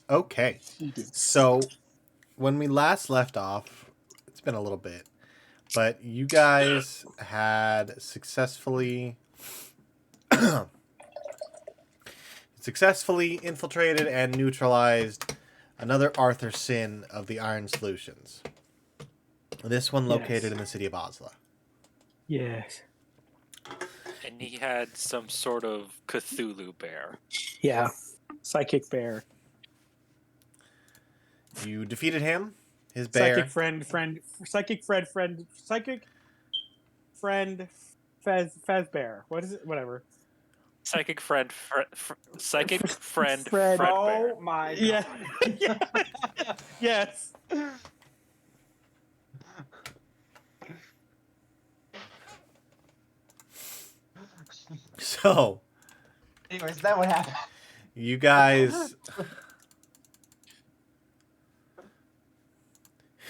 Okay. So when we last left off, it's been a little bit, but you guys had successfully infiltrated and neutralized another Arthur Sin of the Iron Solutions. This one located in the city of Oslo. Yes. And he had some sort of Cthulhu bear. Yeah. Psychic bear. You defeated him, his bear. Psychic friend, Fez bear. What is it? Whatever. Psychic friend, psychic friend, Fred. Fred Oh bear. my Yeah. god. Yes. So, Anyways, that would happen. you guys...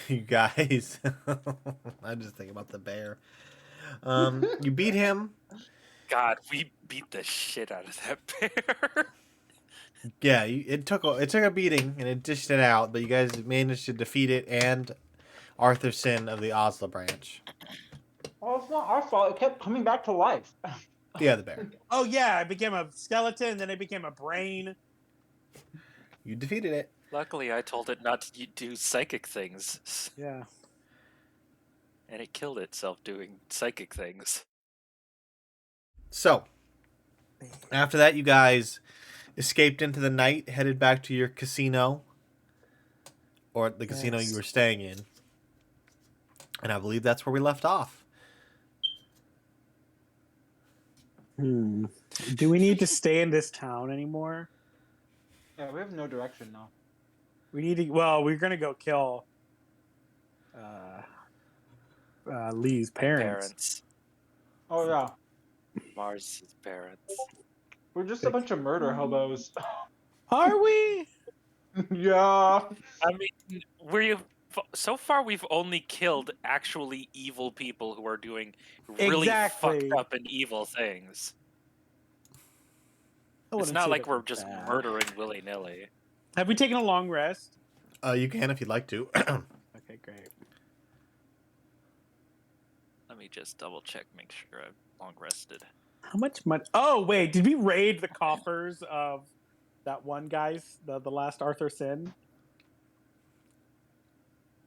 You guys... I'm just thinking about the bear. You beat him. God, we beat the shit out of that bear. Yeah, it took a beating, and it dished it out, but you guys managed to defeat it and Arthur Sin of the Oslo branch. Well, it's not our fault. It kept coming back to life. Yeah, the bear. Oh yeah, I became a skeleton, then I became a brain. You defeated it. Luckily, I told it not to do psychic things. Yeah. And it killed itself doing psychic things. So, after that, you guys escaped into the night, headed back to your casino, or the casino you were staying in. And I believe that's where we left off. Do we need to stay in this town anymore? Yeah, we have no direction now. We need to. Well, we're gonna go kill Lee's parents. Oh yeah, Mars' parents. we're just a bunch of murder hobos. Are we? Yeah. I mean, so far we've only killed actually evil people who are doing really Exactly. fucked up and evil things. I It's wouldn't not say like that we're we're just bad. murdering willy-nilly. Have we taken a long rest? You can if you'd like to. Okay, great. Let me just double check, make sure I'm long rested. How much money? Oh wait, did we raid the coffers of that one guy's the last Arthur Sin?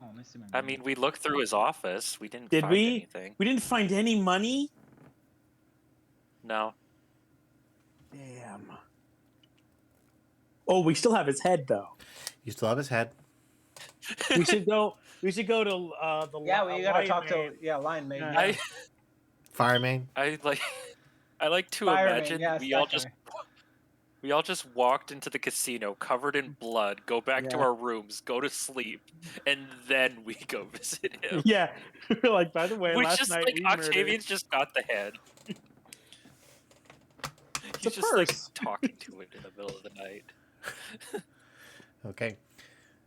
Oh, let me see my I money. mean, we looked through his office. We didn't Did find we? anything. We didn't find any money. No. Damn. Oh, we still have his head though. You still have his head. We should go. We should go to the. Yeah, we gotta Lion talk Man. to Lion Man. Yeah. Yeah. Fireman. I like to Fireman, imagine yes, we all that just guy. we all just walked into the casino covered in blood, go back to Yeah. our rooms, go to sleep, and then we go visit him. Yeah, we're like. By the way, We last just night like we Octavian's just got the head. He's a just like purse. talking to it in the middle of the night. Okay.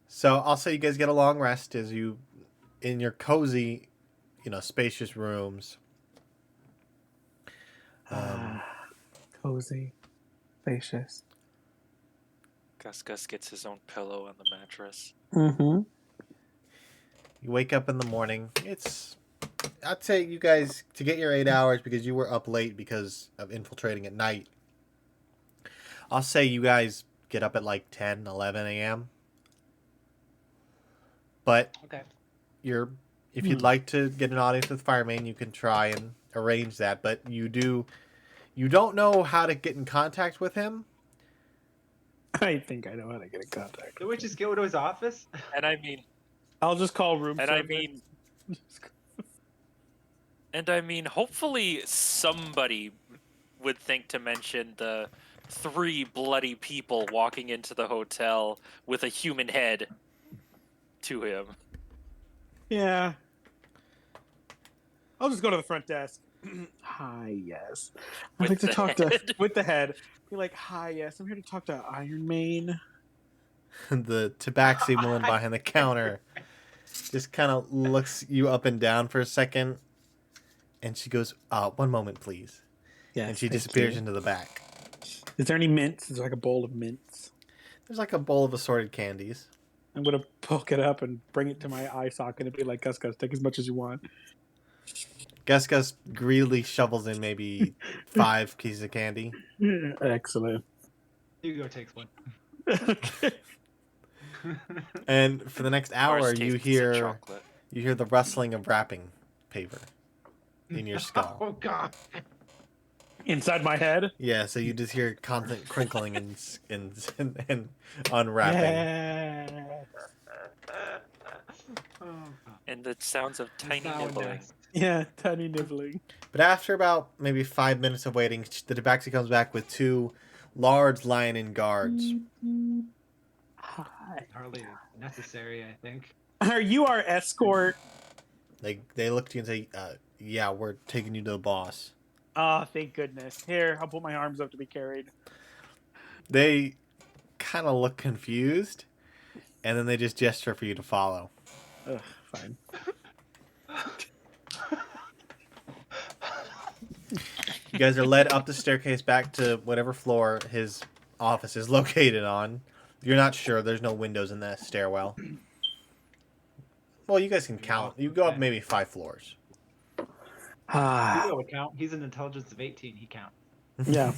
So I'll say you guys get a long rest as you, in your cozy, spacious rooms. Cozy, spacious. Gus gets his own pillow on the mattress. Mm-hmm. You wake up in the morning. I'd say you guys, to get your 8 hours, because you were up late because of infiltrating at night, I'll say you guys get up at like 10, 11 a.m. But Okay. if you'd like to get an audience with Fireman, you can try and arrange that. But you don't know how to get in contact with him. I think I know how to get in contact. Did we just go to his office? And I mean, I'll just call room and service. I mean, hopefully somebody would think to mention the 3 bloody people walking into the hotel with a human head to him. Yeah. I'll just go to the front desk. Hi, yes. I'd With like to the talk head. to with the head. Be like, hi, yes. I'm here to talk to Iron Man. The tabaxi woman behind the counter just kind of looks you up and down for a second, and she goes, "One moment, please." Yes. And she thank disappears you. into the back. Is there any mints? Is there like a bowl of mints? There's like a bowl of assorted candies. I'm gonna poke it up and bring it to my eye socket and be like, Gus, take as much as you want. Gus greedily shovels in maybe 5 pieces of candy. Excellent. Hugo takes one. Okay. And for the next hour, Ours you tastes of hear chocolate. the rustling of wrapping paper in your skull. Oh God. Inside my head. Yeah, so you just hear constant crinkling and unwrapping. Yeah. Oh, God. And the sounds of tiny Sound nibbling. nest. Yeah, tiny nibbling. But after about maybe 5 minutes of waiting, the tabaxi comes back with 2 large lion guards. Hi. Hardly necessary, I think. Are you our escort? They look to you and say, "Yeah, we're taking you to the boss." Oh, thank goodness. Here, I'll put my arms up to be carried. They kind of look confused, and then they just gesture for you to follow. Ugh, fine. You guys are led up the staircase back to whatever floor his office is located on. You're not sure. There's no windows in that stairwell. Well, you guys can count. You go up maybe 5 floors. Ah, Hugo would count. He's an intelligence of 18. He counts. yeah.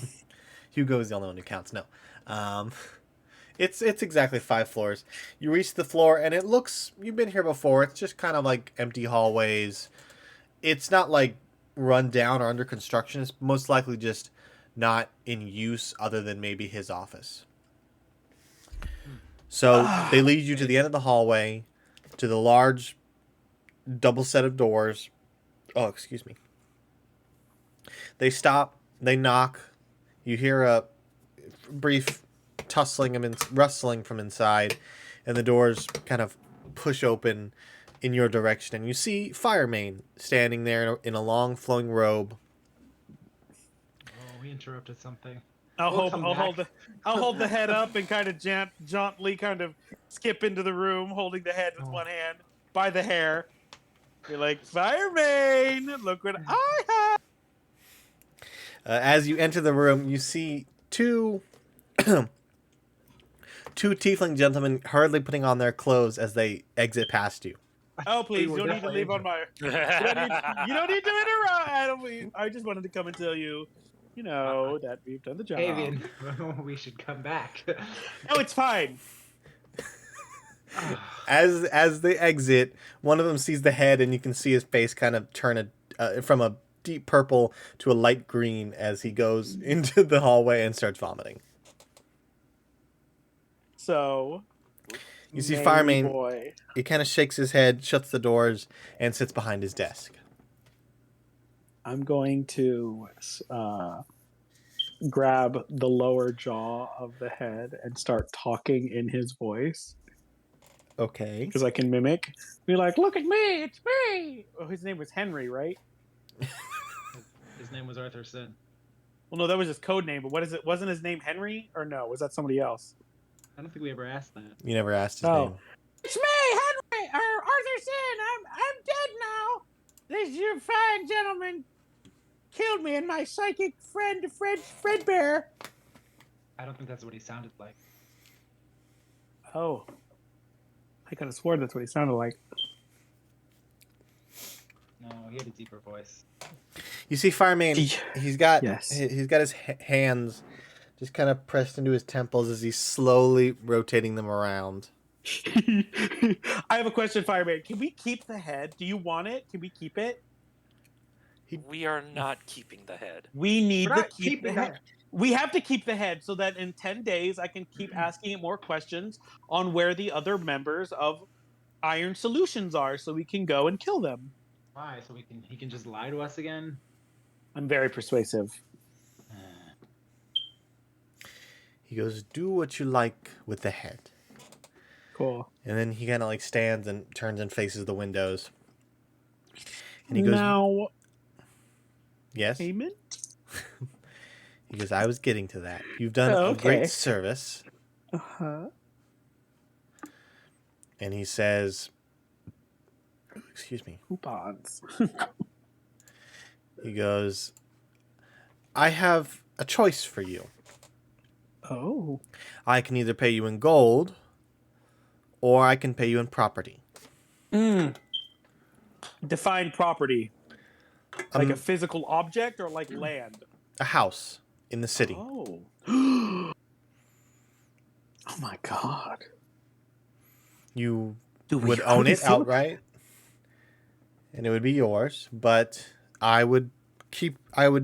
Hugo is the only one who counts. No. It's exactly 5 floors. You reach the floor, and it looks... You've been here before. It's just kind of like empty hallways. It's not like run down or under construction. It's most likely just not in use other than maybe his office. So they lead you to the end of the hallway, to the large double set of doors. Oh, excuse me. They stop. They knock. You hear a brief tussling and rustling from inside, and the doors kind of push open in your direction, and you see Firemane standing there in a long flowing robe. Oh, we interrupted something. I'll We'll hold the head up and kind of jauntily kind of skip into the room, holding the head with one hand by the hair. You're like, Fireman, look what I have. As you enter the room, you see 2 tiefling gentlemen hurriedly putting on their clothes as they exit past you. Oh, please, We you were don't need to leave on my. You don't need to interrupt. I just wanted to come and tell you, that we've done the job. Avian, we should come back. No, it's fine. As they exit, one of them sees the head, and you can see his face kind of turn from a deep purple to a light green as he goes into the hallway and starts vomiting. So, You see Manny Firemane, boy. he kind of shakes his head, shuts the doors, and sits behind his desk. I'm going to grab the lower jaw of the head and start talking in his voice Okay. because I can mimic. Be like, look at me, it's me. Oh, his name was Henry, right? His name was Arthur Sin. Well, no, that was his code name. But what is it? Wasn't his name Henry, or no? Was that somebody else? I don't think we ever asked that. You never asked his Oh. name. It's me, Henry, or Arthur Sin. I'm dead now. This your fine gentleman killed me and my psychic friend, Fredbear. I don't think that's what he sounded like. Oh, I could have sworn that's what he sounded like. No, he had a deeper voice. You see Firemane, he's got Yes. he's got his hands just kind of pressed into his temples as he's slowly rotating them around. I have a question, Fireman. Can we keep the head? Do you want it? Can we keep it? We are not keeping the head. We need We're to not keep the keeping head. that. We have to keep the head so that in 10 days I can keep asking it more questions on where the other members of Iron Solutions are so we can go and kill them. Why? So he can just lie to us again? I'm very persuasive. He goes, "Do what you like with the head." Cool. And then he kind of like stands and turns and faces the windows. And he goes, Now, "Yes." payment? He goes, "I was getting to that. You've done Oh, a okay. great service." Uh-huh. And he says, "Excuse me." Coupons. He goes, "I have a choice for you." Oh. I can either pay you in gold, or I can pay you in property. Define property. Like a Um, physical object or like land? a house in the city. Oh. Oh my god. You Do we would how own do we it feel- outright, and it would be yours. But I would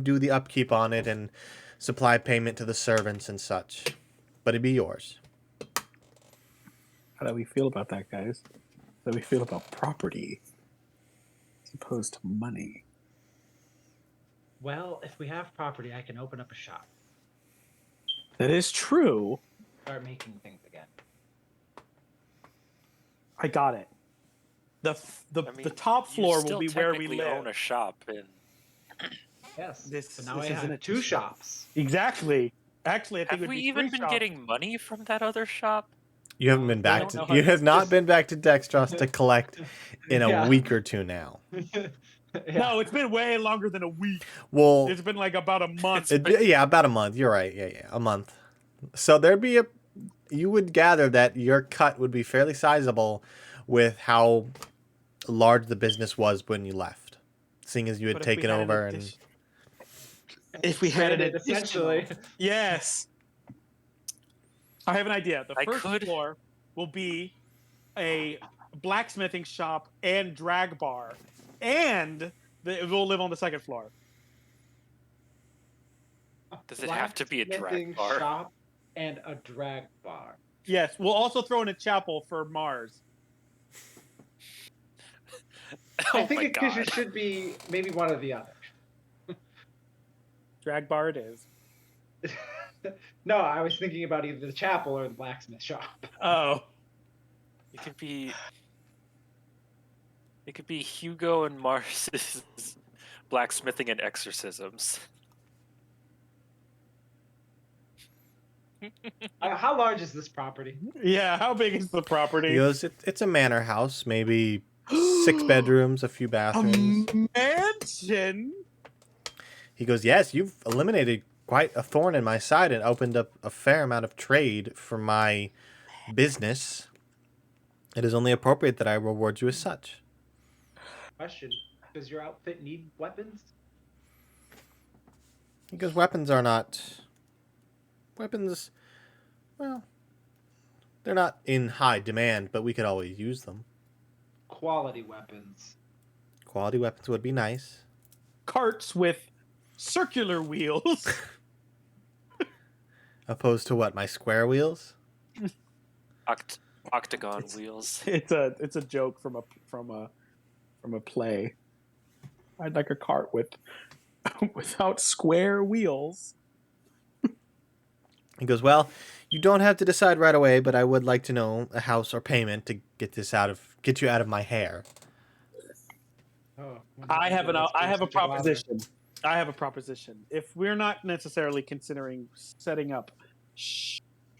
do the upkeep on it and supply payment to the servants and such. But it'd be yours. How do we feel about that, guys? How do we feel about property as opposed to money? Well, if we have property, I can open up a shop, That is true. start making things again. I got it. The top you floor still will be where we technically live. own a shop, and Yes. This- so now this I isn't have a 2 shops. Exactly. Actually, I think have it would we be even 3 been shops. getting money from that other shop? You haven't been back don't to. know how You to- have not just- been back to Dextros to collect in a Yeah. week or two now. No, it's been way longer than a week. Well, It's been like about a month. yeah, about a month. You're right. Yeah, a month. So there'd be you would gather that your cut would be fairly sizable with how large the business was when you left, seeing as you had But if we taken had an over and addition- If we had an Traded, essentially. Yes. I have an idea. The I first could- floor will be a blacksmithing shop and drag bar, and we'll live on the second floor. Does it have to be a drag Blacksmithing bar? shop and a drag bar. Yes, we'll also throw in a chapel for Mars. Oh I think my it god! should be maybe one or the other. Drag bar it is. No, I was thinking about either the chapel or the blacksmith shop. Oh. It could be. It could be Hugo and Mars's blacksmithing and exorcisms. How large is this property? Yeah, how big is the he property? goes, it's a manor house, maybe 6 bedrooms, a few A bathrooms. mansion? He goes, yes, you've eliminated quite a thorn in my side and opened up a fair amount of trade for my business. It is only appropriate that I reward you as such. Question: does your outfit need weapons? He goes, weapons are not... Weapons, well, they're not in high demand, but we could always use them. Quality weapons. Quality weapons would be nice. Carts with circular wheels. Opposed to what, my square wheels? Octagon wheels. It's a joke from a play. I'd like a cart with without square wheels. He goes, well, you don't have to decide right away, but I would like to know a house or payment to get you out of my hair. Oh, I have a proposition. I have a proposition. If we're not necessarily considering setting up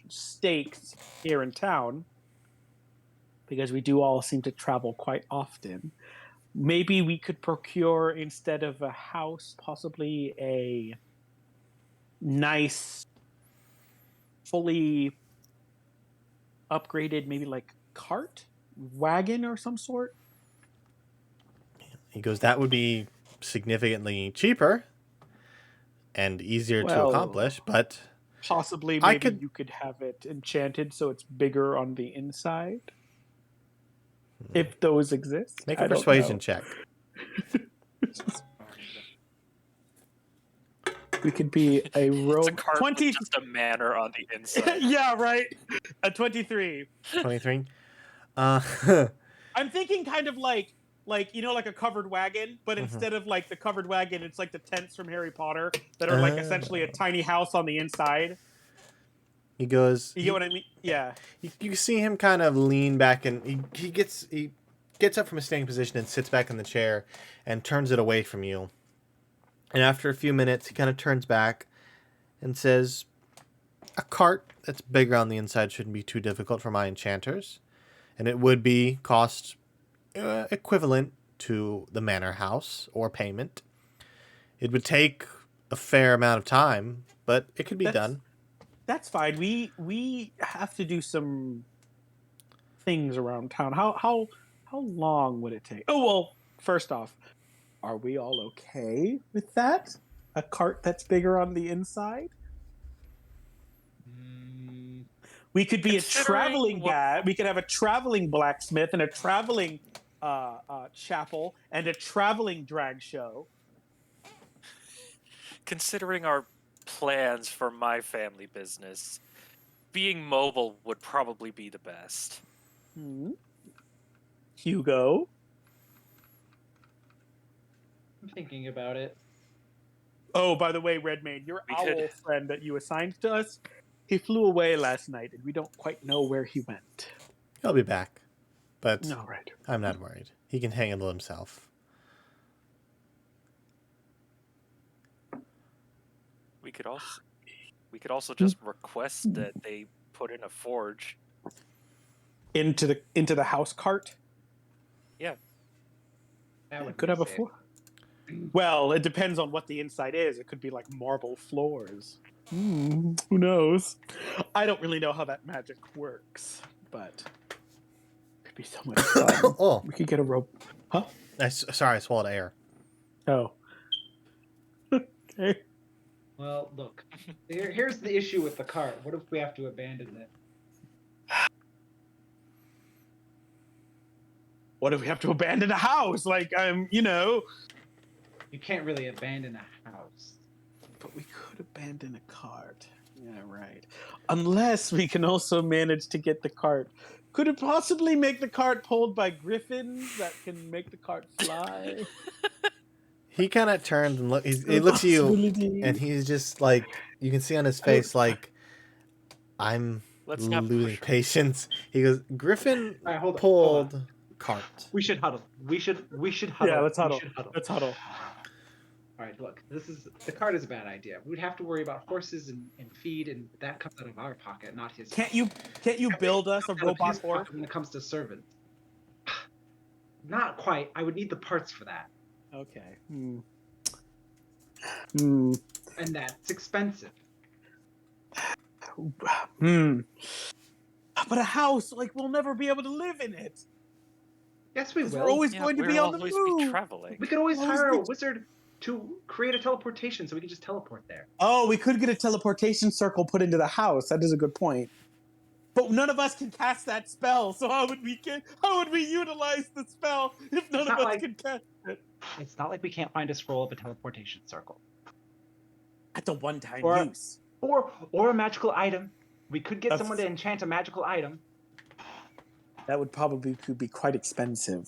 stakes here in town, because we do all seem to travel quite often, maybe we could procure, instead of a house, possibly a nice, fully upgraded, maybe like cart, wagon or some sort. He goes, that would be significantly cheaper and easier to Well, accomplish, but Possibly, I maybe could- you could have it enchanted so it's bigger on the inside. If those exist. make I a don't persuasion know. check. We could be a It's rogue. a cart 20. with just a manor on the inside. Yeah, right. A 23. 23. I'm thinking kind of like like a covered wagon, but Mhm. instead of like the covered wagon, it's like the tents from Harry Potter that are like essentially a tiny house on the inside. He goes, You get what I mean? Yeah. you see him kind of lean back, and he gets up from his standing position and sits back in the chair and turns it away from you. And after a few minutes, he kind of turns back and says, a cart that's bigger on the inside shouldn't be too difficult for my enchanters. And it would be cost equivalent to the manor house or payment. It would take a fair amount of time, but it could be That's- done. That's fine. We have to do some things around town. How long would it take? Oh well, first off, are we all okay with that? A cart that's bigger on the inside? We could be a Considering traveling what- guy. We could have a traveling blacksmith and a traveling chapel and a traveling drag show. Considering our plans for my family business, being mobile would probably be the best. Hugo. I'm thinking about it. Oh, by the way, Redmayne, your We owl could- friend that you assigned to us, he flew away last night, and we don't quite know where he went. He'll be back, but All right. I'm not worried. He can handle himself. We could also just request that they put in a forge. Into the house cart. That would Could be have a safe. floor. Well, it depends on what the inside is. It could be like marble floors. Who knows? I don't really know how that magic works, but it could be so much fun. Oh, We could get a rope. Huh? sorry, I swallowed air. Oh. Okay. Well, look. Here's the issue with the cart. What if we have to abandon it? What if we have to abandon a house? Like, You can't really abandon a house. But we could abandon a cart. Yeah, right. Unless we can also manage to get the cart. Could it possibly make the cart pulled by griffins that can make the cart fly? He kind of turns and he looks at you, Possibility. and he's just like, you can see on his face, like, I'm Let's not losing push him. patience. He goes, Griffin All right, hold on. pulled cart. We should huddle. We should huddle. Yeah, let's We huddle. should huddle. Let's huddle. All right, look. The cart is a bad idea. We'd have to worry about horses and feed, and that comes out of our pocket, not his. Can't you build us a Out of robot his horse? pocket when it comes to servants? Not quite. I would need the parts for that, Okay. and that's expensive. But a house, like, we'll never be able to live in it. Yes, we 'Cause will. we're always Yeah, going to be we'll on the always move. be traveling. We could always Always hire a be- wizard to create a teleportation, so we could just teleport there. Oh, we could get a teleportation circle put into the house. That is a good point. But none of us can cast that spell, so how would we utilize the spell if none It's of not us like- can cast it? It's not like we can't find a scroll of a teleportation circle, That's a one-time Or- use. or a magical item. We could get That's- someone to enchant a magical item. That would probably be quite expensive.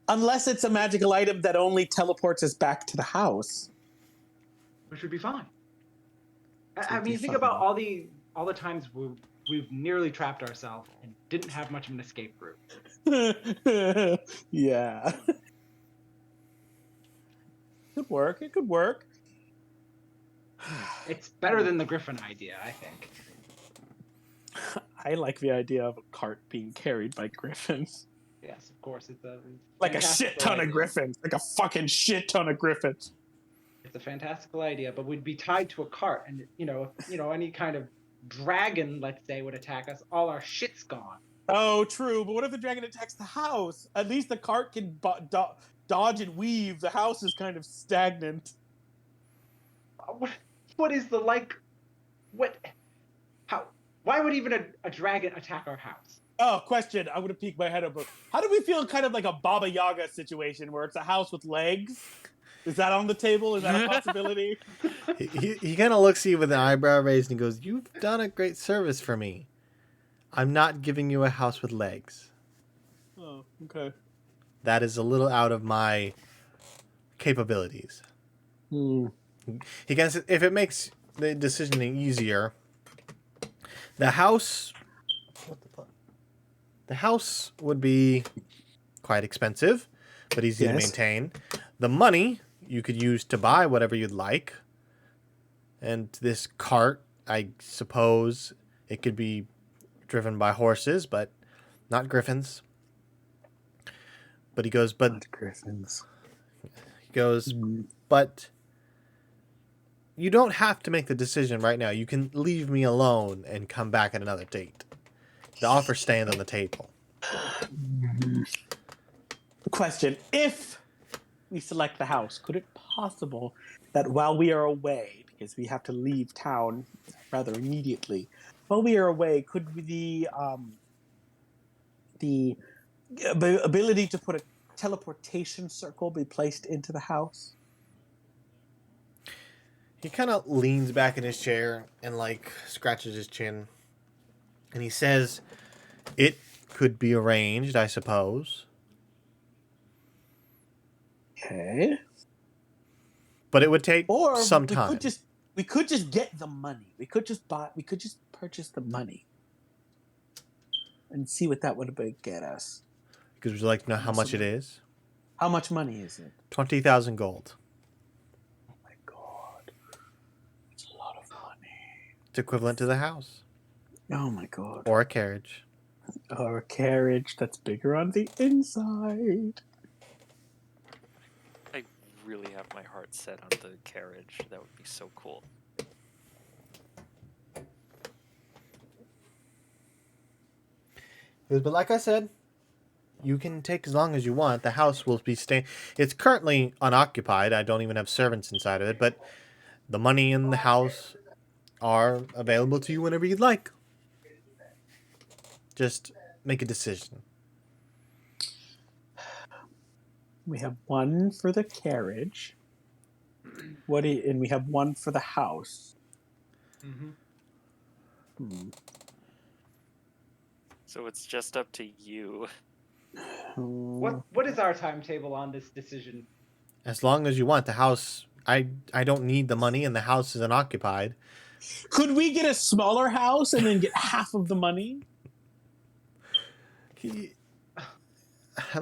Unless it's a magical item that only teleports us back to the house. Which would be fine. I Would mean, be think fine. about all the times we've nearly trapped ourselves and didn't have much of an escape route. Yeah. Could work. It could work. It's better than the Griffin idea, I think. I like the idea of a cart being carried by griffins. Yes, of course, it's a Like a fantastical shit ton of idea. griffins. Like a fucking shit ton of griffins. It's a fantastical idea, but we'd be tied to a cart, and any kind of dragon, let's say, would attack us. All our shit's gone. Oh, true. But what if the dragon attacks the house? At least the cart can dodge and weave. The house is kind of stagnant. What is the like? What? How? Why would even a dragon attack our house? Oh, question. I would have peeked my head up. How do we feel kind of like a Baba Yaga situation where it's a house with legs? Is that on the table? Is that a possibility? He kind of looks at you with an eyebrow raised and goes, "You've done a great service for me. I'm not giving you a house with legs. Oh, okay. That is a little out of my capabilities." He can, if it makes the decisioning easier. The house, the house would be quite expensive, but easy to Yes. maintain. The money you could use to buy whatever you'd like, and this cart, I suppose, it could be driven by horses, but not griffins. But he goes, Not griffins. but you don't have to make the decision right now. You can leave me alone and come back at another date. The offer stands on the table. Question: if we select the house, could it possible that while we are away, because we have to leave town rather immediately, while we are away, could the ability to put a teleportation circle be placed into the house? He kind of leans back in his chair and like scratches his chin. And he says, it could be arranged, I suppose. Okay. But it would take Or some time. we could just get the money. We could just purchase the money and see what that would get us. Because would you like to know how much it is? How much money is it? 20,000 gold. Oh my god. It's a lot of money. It's equivalent to the house. Oh my god. Or a carriage. Or a carriage that's bigger on the inside. I really have my heart set on the carriage. That would be so cool. But like I said, you can take as long as you want. The house will be staying. It's currently unoccupied. I don't even have servants inside of it. But the money in the house are available to you whenever you'd like. Just make a decision. We have one for the carriage. And we have one for the house. Mm-hmm. So it's just up to you. What is our timetable on this decision? As long as you want. The house, I don't need the money, and the house is unoccupied. Could we get a smaller house and then get half of the money?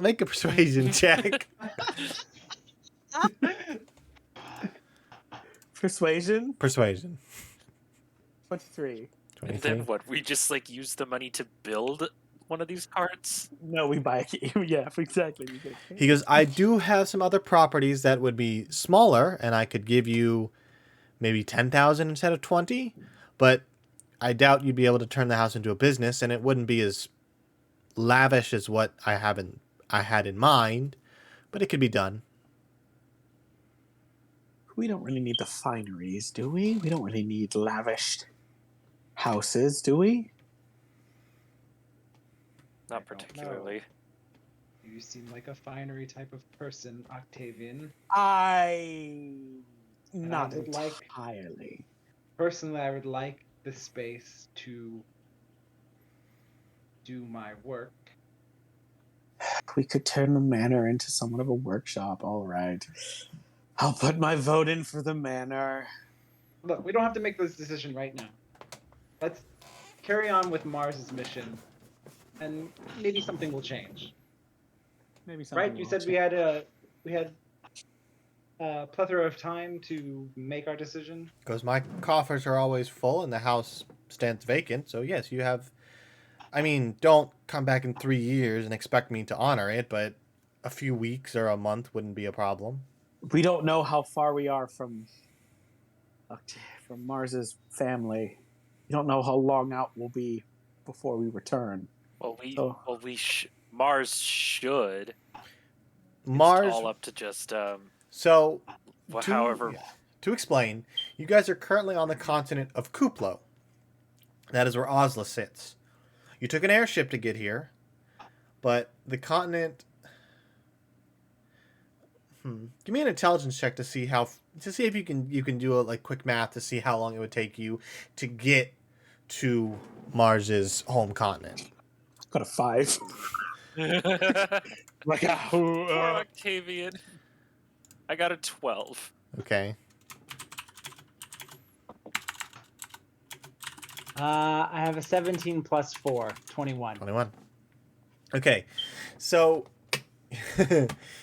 Make a persuasion check. Persuasion? Persuasion. 23. And then what? We just like use the money to build one of these carts? No, we buy a game. Yeah, exactly. He goes, I do have some other properties that would be smaller, and I could give you maybe 10,000 instead of 20, but I doubt you'd be able to turn the house into a business, and it wouldn't be as lavish as what I had in mind, but it could be done. We don't really need the fineries, do we? We don't really need lavish houses, do we? Not particularly. You seem like a finery type of person, Octavian. Not would like- entirely. Personally, I would like the space to do my work. We could turn the manor into somewhat of a workshop. All right. I'll put my vote in for the manor. Look, we don't have to make this decision right now. Let's carry on with Mars's mission, and maybe something will change. Maybe something. Right? You said we had a plethora of time to make our decision. Because my coffers are always full and the house stands vacant. So yes, you have. I mean, don't come back in 3 years and expect me to honor it, but a few weeks or a month wouldn't be a problem. We don't know how far we are from Mars's family. We don't know how long out we'll be before we return. Mars should. Mars. It's all up to just So, however. To explain, you guys are currently on the continent of Kuplo. That is where Osla sits. You took an airship to get here, but the continent. Give me an intelligence check to see if you can do a quick math to see how long it would take you to get to Mars's home continent. Got a 5. Like Poor Octavian. I got a 12. Okay. I have a 17 plus 4, 21. 21. Okay, so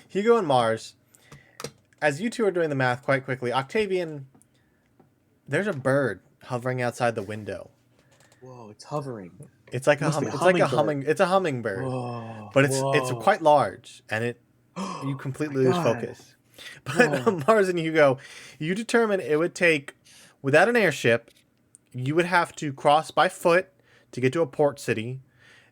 Hugo and Mars, as you two are doing the math quite quickly, Octavian, there's a bird hovering outside the window. Whoa, it's hovering. It's like a hummingbird. Whoa, But it's quite large, and you completely lose God. focus. But Mars and Hugo, you determine it would take Without an airship, you would have to cross by foot to get to a port city.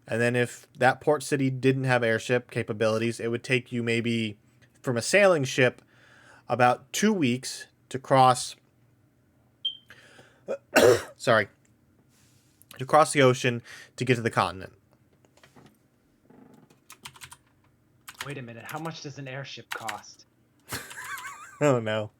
And then if that port city didn't have airship capabilities, it would take you maybe from a sailing ship about 2 weeks to cross sorry, to cross the ocean to get to the continent. Wait a minute. How much does an airship cost? Oh no.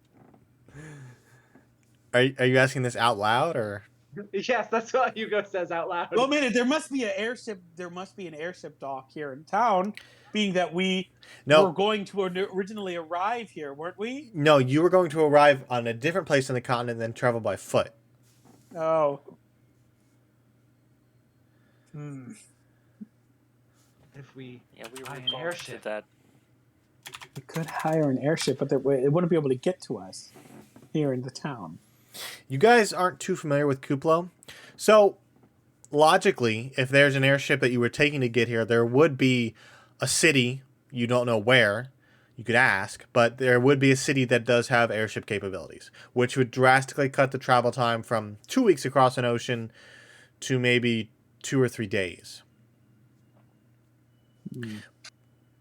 Are you asking this out loud or? Yes, that's what Hugo says out loud. Well, a minute. There must be an airship. There must be an airship dock here in town, being that we were No, going to originally arrive here, weren't we? no, you were going to arrive on a different place on the continent and then travel by foot. Oh. If we Yeah, we buy were an going airship. to that. We could hire an airship, but it wouldn't be able to get to us here in the town. You guys aren't too familiar with Kuplo. So, logically, if there's an airship that you were taking to get here, there would be a city, you don't know where, you could ask, but there would be a city that does have airship capabilities, which would drastically cut the travel time from 2 weeks across an ocean to maybe 2 or 3 days.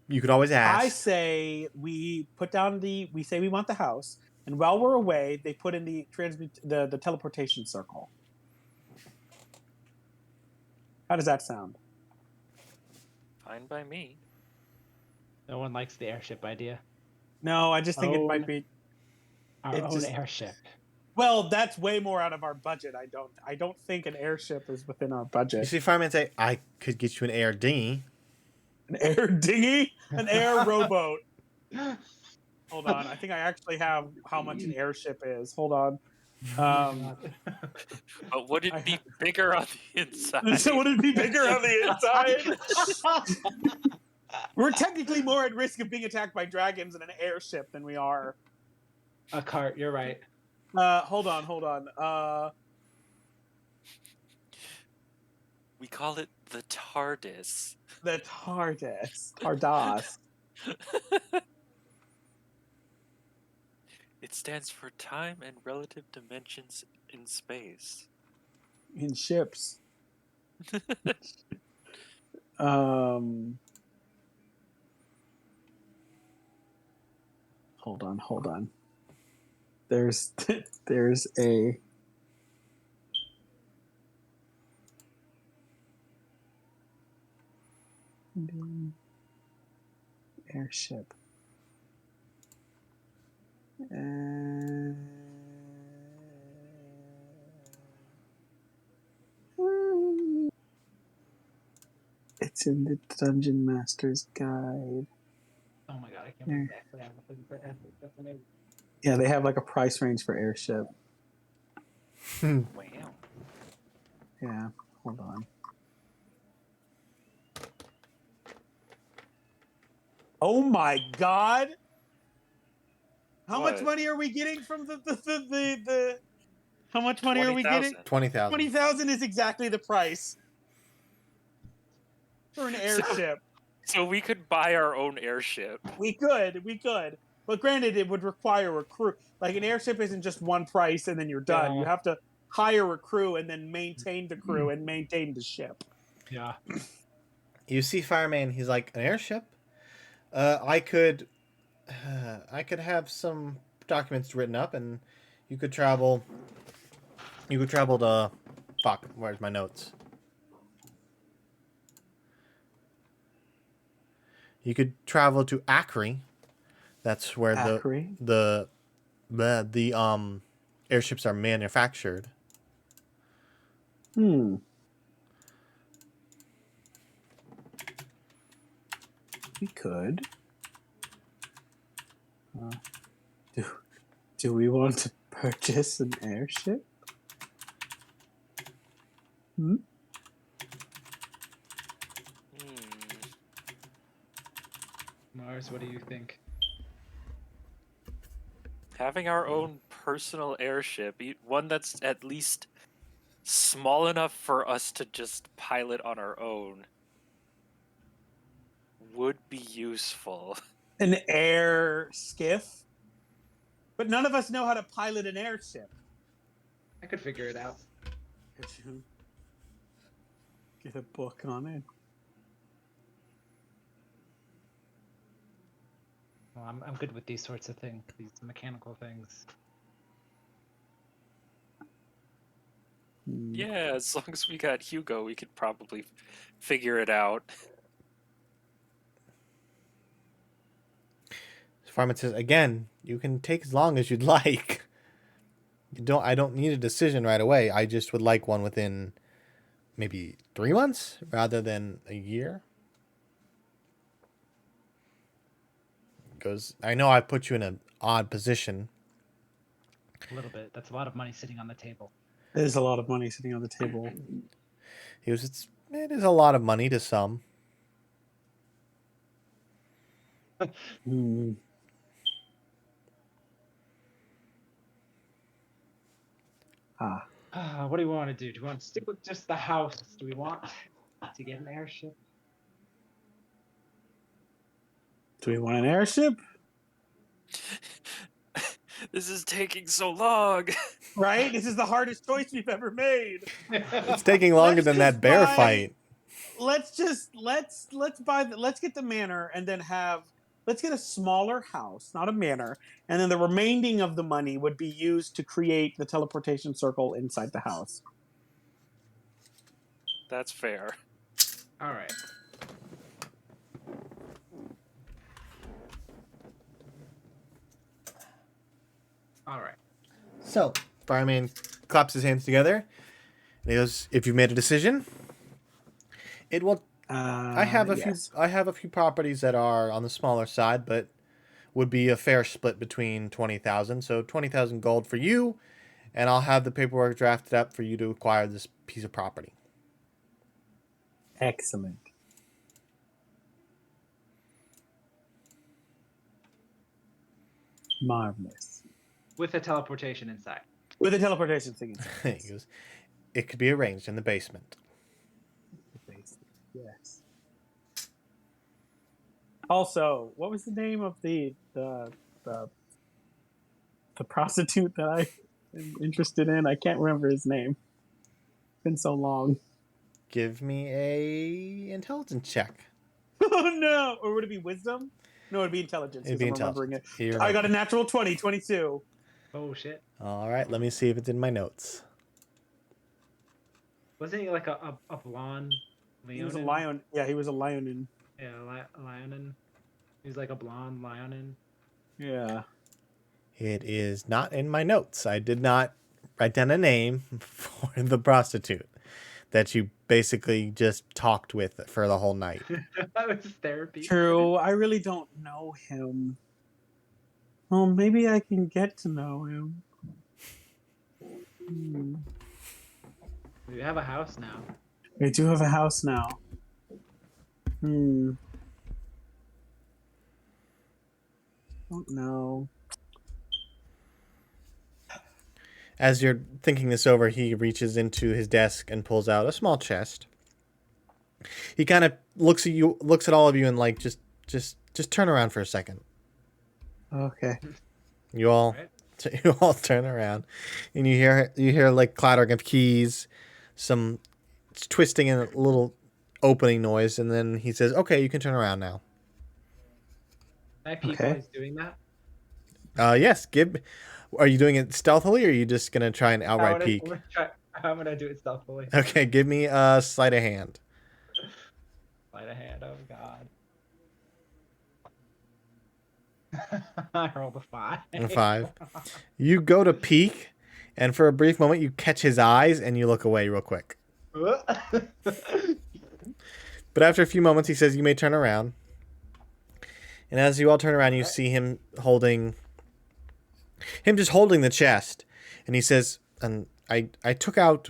You could always ask. I say we say we want the house, and while we're away, they put in the teleportation circle. How does that sound? Fine by me. No one likes the airship idea. No, I just think it might be. Our It own just- airship. Well, that's way more out of our budget. I don't think an airship is within our You budget. see firemen say, I could get you an air dinghy. An air dinghy, an air rowboat. Hold on, I think I actually have how much an airship is. Hold on. But would it be bigger on the inside? So would it be bigger on the inside? We're technically more at risk of being attacked by dragons in an airship than we are. A cart. You're right. Hold on. We call it the TARDIS. The TARDIS. It stands for time and relative dimensions in space. In ships. Hold on. There's a airship. It's in the Dungeon Master's Guide. Oh my god, I can't believe that. That's amazing. Yeah, they have like a price range for airship. Wow. Yeah, hold on. Oh my god! How much What? money are we getting from the How much money are we getting? 20,000. 20,000. 20,000 is exactly the price for an airship. So we could buy our own airship. We could. But granted, it would require a crew. Like an airship isn't just one price and then you're done. Yeah. You have to hire a crew and then maintain the crew and maintain the ship. Yeah. You see fireman, he's like, an airship? I could have some documents written up and you could travel to, fuck, where's my notes? You could travel to Acre. That's where Acre? the airships are manufactured. We could. Do we want to purchase an airship? Hmm. Mars, what do you think? Having our own personal airship, one that's at least small enough for us to just pilot on our own, would be useful. An air skiff? But none of us know how to pilot an airship. I could figure it out. Get a book on it. Well, I'm good with these sorts of things, these mechanical things. Yeah, as long as we got Hugo, we could probably figure it out. Farman says, again, you can take as long as you'd like. I don't need a decision right away. I just would like one within maybe 3 months rather than a year. Because I know I put you in an odd position. A little bit. That's a lot of money sitting on the table. There's a lot of money sitting on the table. It is a lot of money to some. Hmm. What do we want to do? Do we want to stick with just the house? Do we want to get an airship? Do we want an airship? This is taking so long. Right? This is the hardest choice we've ever made. It's taking longer than that bear fight. Let's get the manor and then let's get a smaller house, not a manor, and then the remaining of the money would be used to create the teleportation circle inside the house. That's fair. All right. All right. So, Fireman claps his hands together. And he goes, if you've made a decision, it will... I have a few properties that are on the smaller side, but would be a fair split between 20,000. So 20,000 gold for you, and I'll have the paperwork drafted up for you to acquire this piece of property. Excellent. Marvelous. With a teleportation inside. With a teleportation thing. He goes, it could be arranged in the basement. Yes. Also, what was the name of the prostitute that I am interested in? I can't remember his name. It's been so long. Give me a intelligence check. Oh no! Or would it be wisdom? No, it'd be intelligence. It'd be I'm remembering it. You're I right. got a natural 20, 22. Oh shit! All right, let me see if it's in my notes. Wasn't he like a blonde? He was a Leonin? lion. Yeah, he was a lionin. Yeah, Lionin. He's like a blonde Lionin. Yeah. It is not in my notes. I did not write down a name for the prostitute that you basically just talked with for the whole night. That was therapy. True. I really don't know him. Well, maybe I can get to know him. We have a house now. We do have a house now. Don't know. As you're thinking this over, he reaches into his desk and pulls out a small chest. He kind of looks at all of you, and like just turn around for a second. Okay. You all turn around, and you hear like clattering of keys, some twisting and a little opening noise, and then he says, "Okay, you can turn around now." Can I peek while he's doing that? Yes. Are you doing it stealthily, or are you just gonna try and outright peek? I'm gonna do it stealthily. Okay, give me a sleight of hand. Sleight of hand. Oh god. I rolled a 5. 5. You go to peek, and for a brief moment, you catch his eyes, and you look away real quick. But after a few moments, he says, "You may turn around." And as you all turn around, you see him just holding the chest, and he says, "And I took out.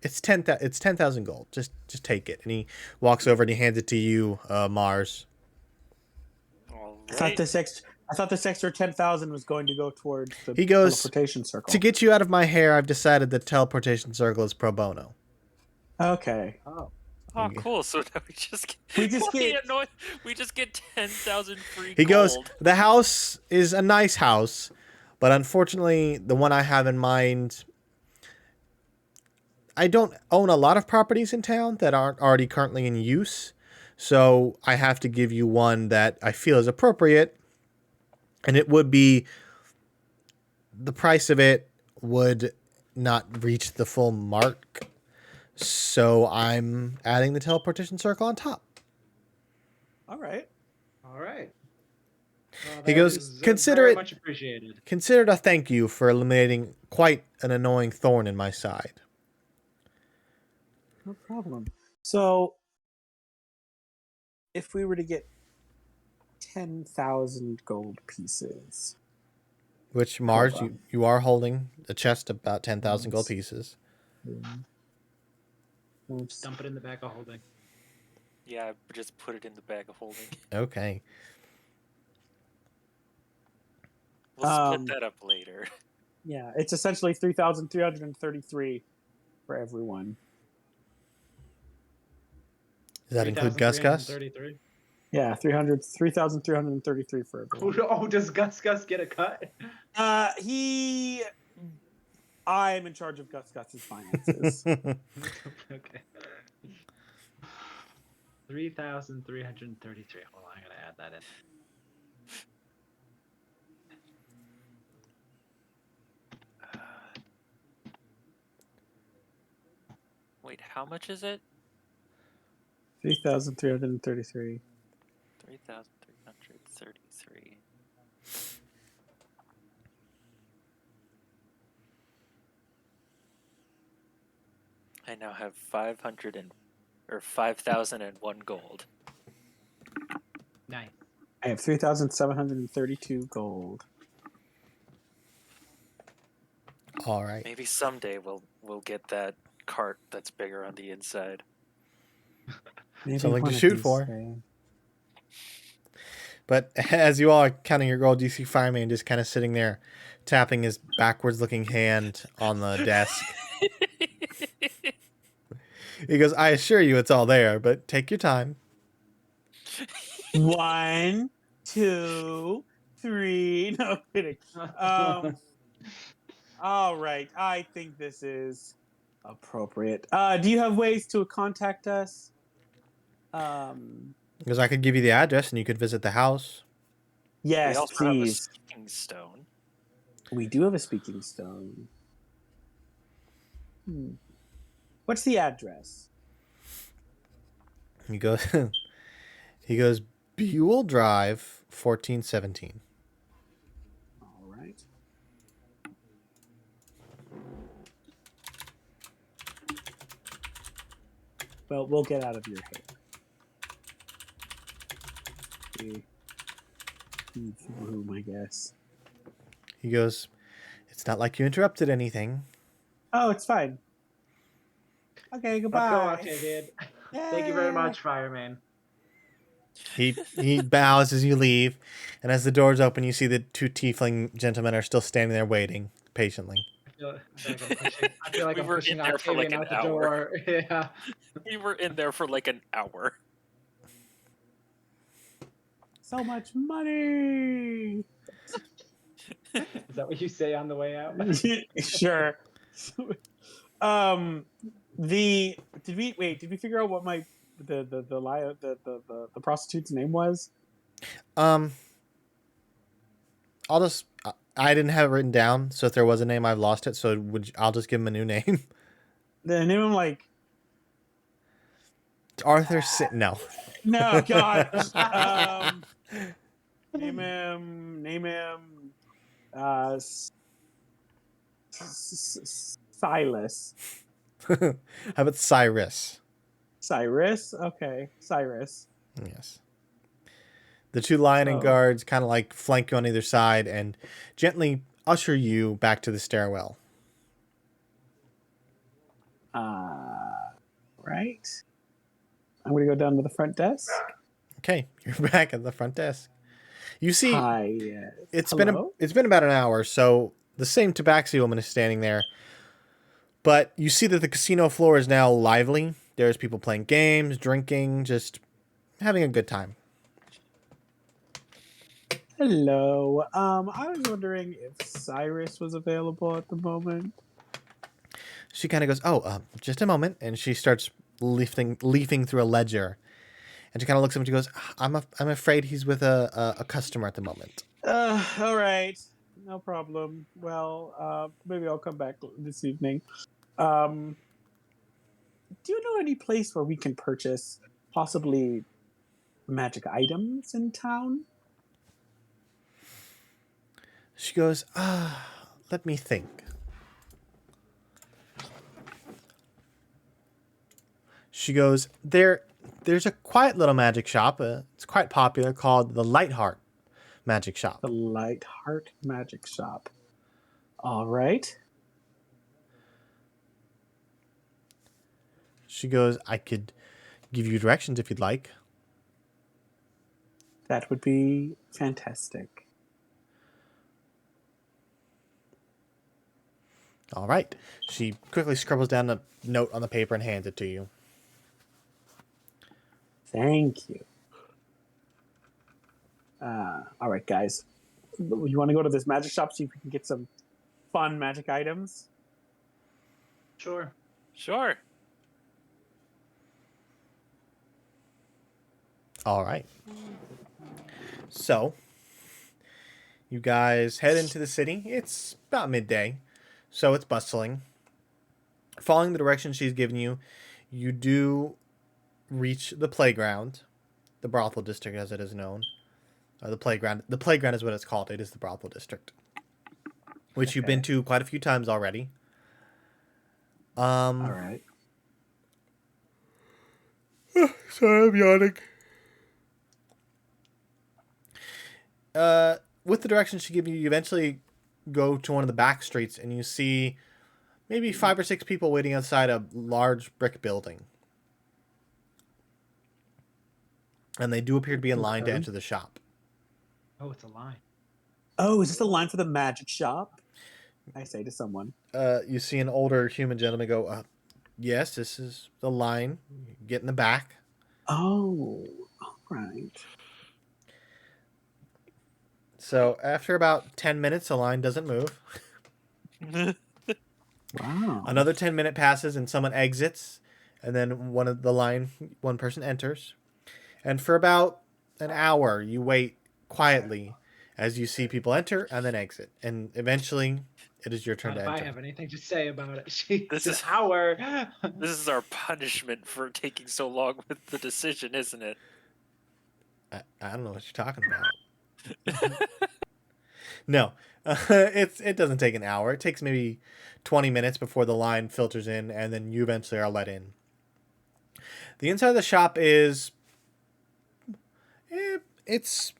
It's 10,000 gold. Just take it." And he walks over and he hands it to you, Mars. All I thought right. this extra 10,000 was going to go towards the He goes, teleportation circle. "To get you out of my hair, I've decided the teleportation circle is pro bono." Okay. Oh, cool. So now we just get 10,000 free He gold. goes, "The house is a nice house, But unfortunately, the one I have in mind, I don't own a lot of properties in town that aren't already currently in use. So I have to give you one that I feel is appropriate. And it would be, the price of it would not reach the full mark. So I'm adding the teleportation circle on top. All right. All right. Well, He that goes, is, consider very it, much appreciated. consider it a thank you for eliminating quite an annoying thorn in my side. No problem. So, if we were to get 10,000 gold pieces, Which, Mars, Hold on. you are holding a chest of about 10,000 gold pieces. Oops. Dump it in the bag of holding. Yeah, just put it in the bag of holding. Okay. We'll split Um, that up later. Yeah, it's essentially 3,333 for everyone. Does that include Gus Gus? 3,333. Yeah, 3,333 for everyone. Oh, does Gus get a cut? I'm in charge of Gus Gus's finances. Okay. 3,333. Hold on, I gotta add that in. Wait, how much is it? 3,333. 3,333. I now have 5,001 gold. Nice. I have 3,732 gold. All right. Maybe someday we'll get that cart that's bigger on the inside. Maybe Something to one of shoot these for. days. But as you all are counting your gold, you see Fireman just kind of sitting there, tapping his backwards-looking hand on the desk. He goes, I assure you it's all there, but take your time. 1, 2, 3. No kidding. All right. I think this is appropriate. Do you have ways to contact us? Because I could give you the address and you could visit the house. We Yes, also have a please. speaking stone. We do have a speaking stone. What's the address? He goes, Buell Drive, 1417. All right. Well, we'll get out of your hair. Leave the room, I guess. He goes, it's not like you interrupted anything. Oh, it's fine. Okay, goodbye. Let's go, okay, dude. Thank you very much, Fireman. He bows as you leave, and as the doors open, you see the two tiefling gentlemen are still standing there waiting patiently. I feel like We I'm were pushing in there for like Octavian an out the hour. door. Yeah. We were in there for like an hour. So much money. Is that what you say on the way out? Sure. Did we figure out what the prostitute's name was? I'll just, I didn't have it written down, so if there was a name, I've lost it. So I'll just give him a new name. The name of Arthur No. no God. Name him. Silas. How about Cyrus? Cyrus. Okay, Cyrus. Yes. The two lion guards kind of like flank you on either side and gently usher you back to the stairwell. Right. I'm gonna go down to the front desk. Okay, you're back at the front desk. You see, Hi. it's Hello? been about an hour, so the same tabaxi woman is standing there. But you see that the casino floor is now lively. There's people playing games, drinking, just having a good time. Hello. I was wondering if Cyrus was available at the moment. She kind of goes, "Oh, just a moment," and she starts leafing through a ledger, and she kind of looks at him and she goes, I'm afraid he's with a customer at the moment." All right. No problem. Well, maybe I'll come back this evening. Um, do you know any place where we can purchase possibly magic items in town? She goes, let me think. She goes, there's a quiet little magic shop. It's quite popular, called the Lightheart Magic Shop. The Lightheart Magic Shop. All right. She goes, I could give you directions if you'd like. That would be fantastic. All right. She quickly scribbles down a note on the paper and hands it to you. Thank you. All right, guys. You want to go to this magic shop, see if we can get some fun magic items? Sure. Sure. All right. So, you guys head into the city. It's about midday, so it's bustling. Following the directions she's given you, you do reach the playground, the brothel district as it is known. The playground. The playground is what it's called. It is the brothel district, which you've been to quite a few times already. All right. Sorry, I'm yawning. With the directions she gives you, you eventually go to one of the back streets and you see maybe 5 or 6 people waiting outside a large brick building. And they do appear to be in line to enter the shop. Oh, it's a line. Oh, is this the line for the magic shop? I say to someone. You see an older human gentleman go, yes, this is the line. Get in the back. Oh, all right. So after about 10 minutes, the line doesn't move. Wow. Another 10-minute passes and someone exits. And then one person enters. And for about an hour, you wait quietly as you see people enter and then exit. And eventually, it is your turn Not to if I enter. have anything to say about it. She's This an is- hour. This is our punishment for taking so long with the decision, isn't it? I don't know what you're talking about. No, it doesn't take an hour. It takes maybe 20 minutes before the line filters in, and then you eventually are let in. The inside of the shop is... It's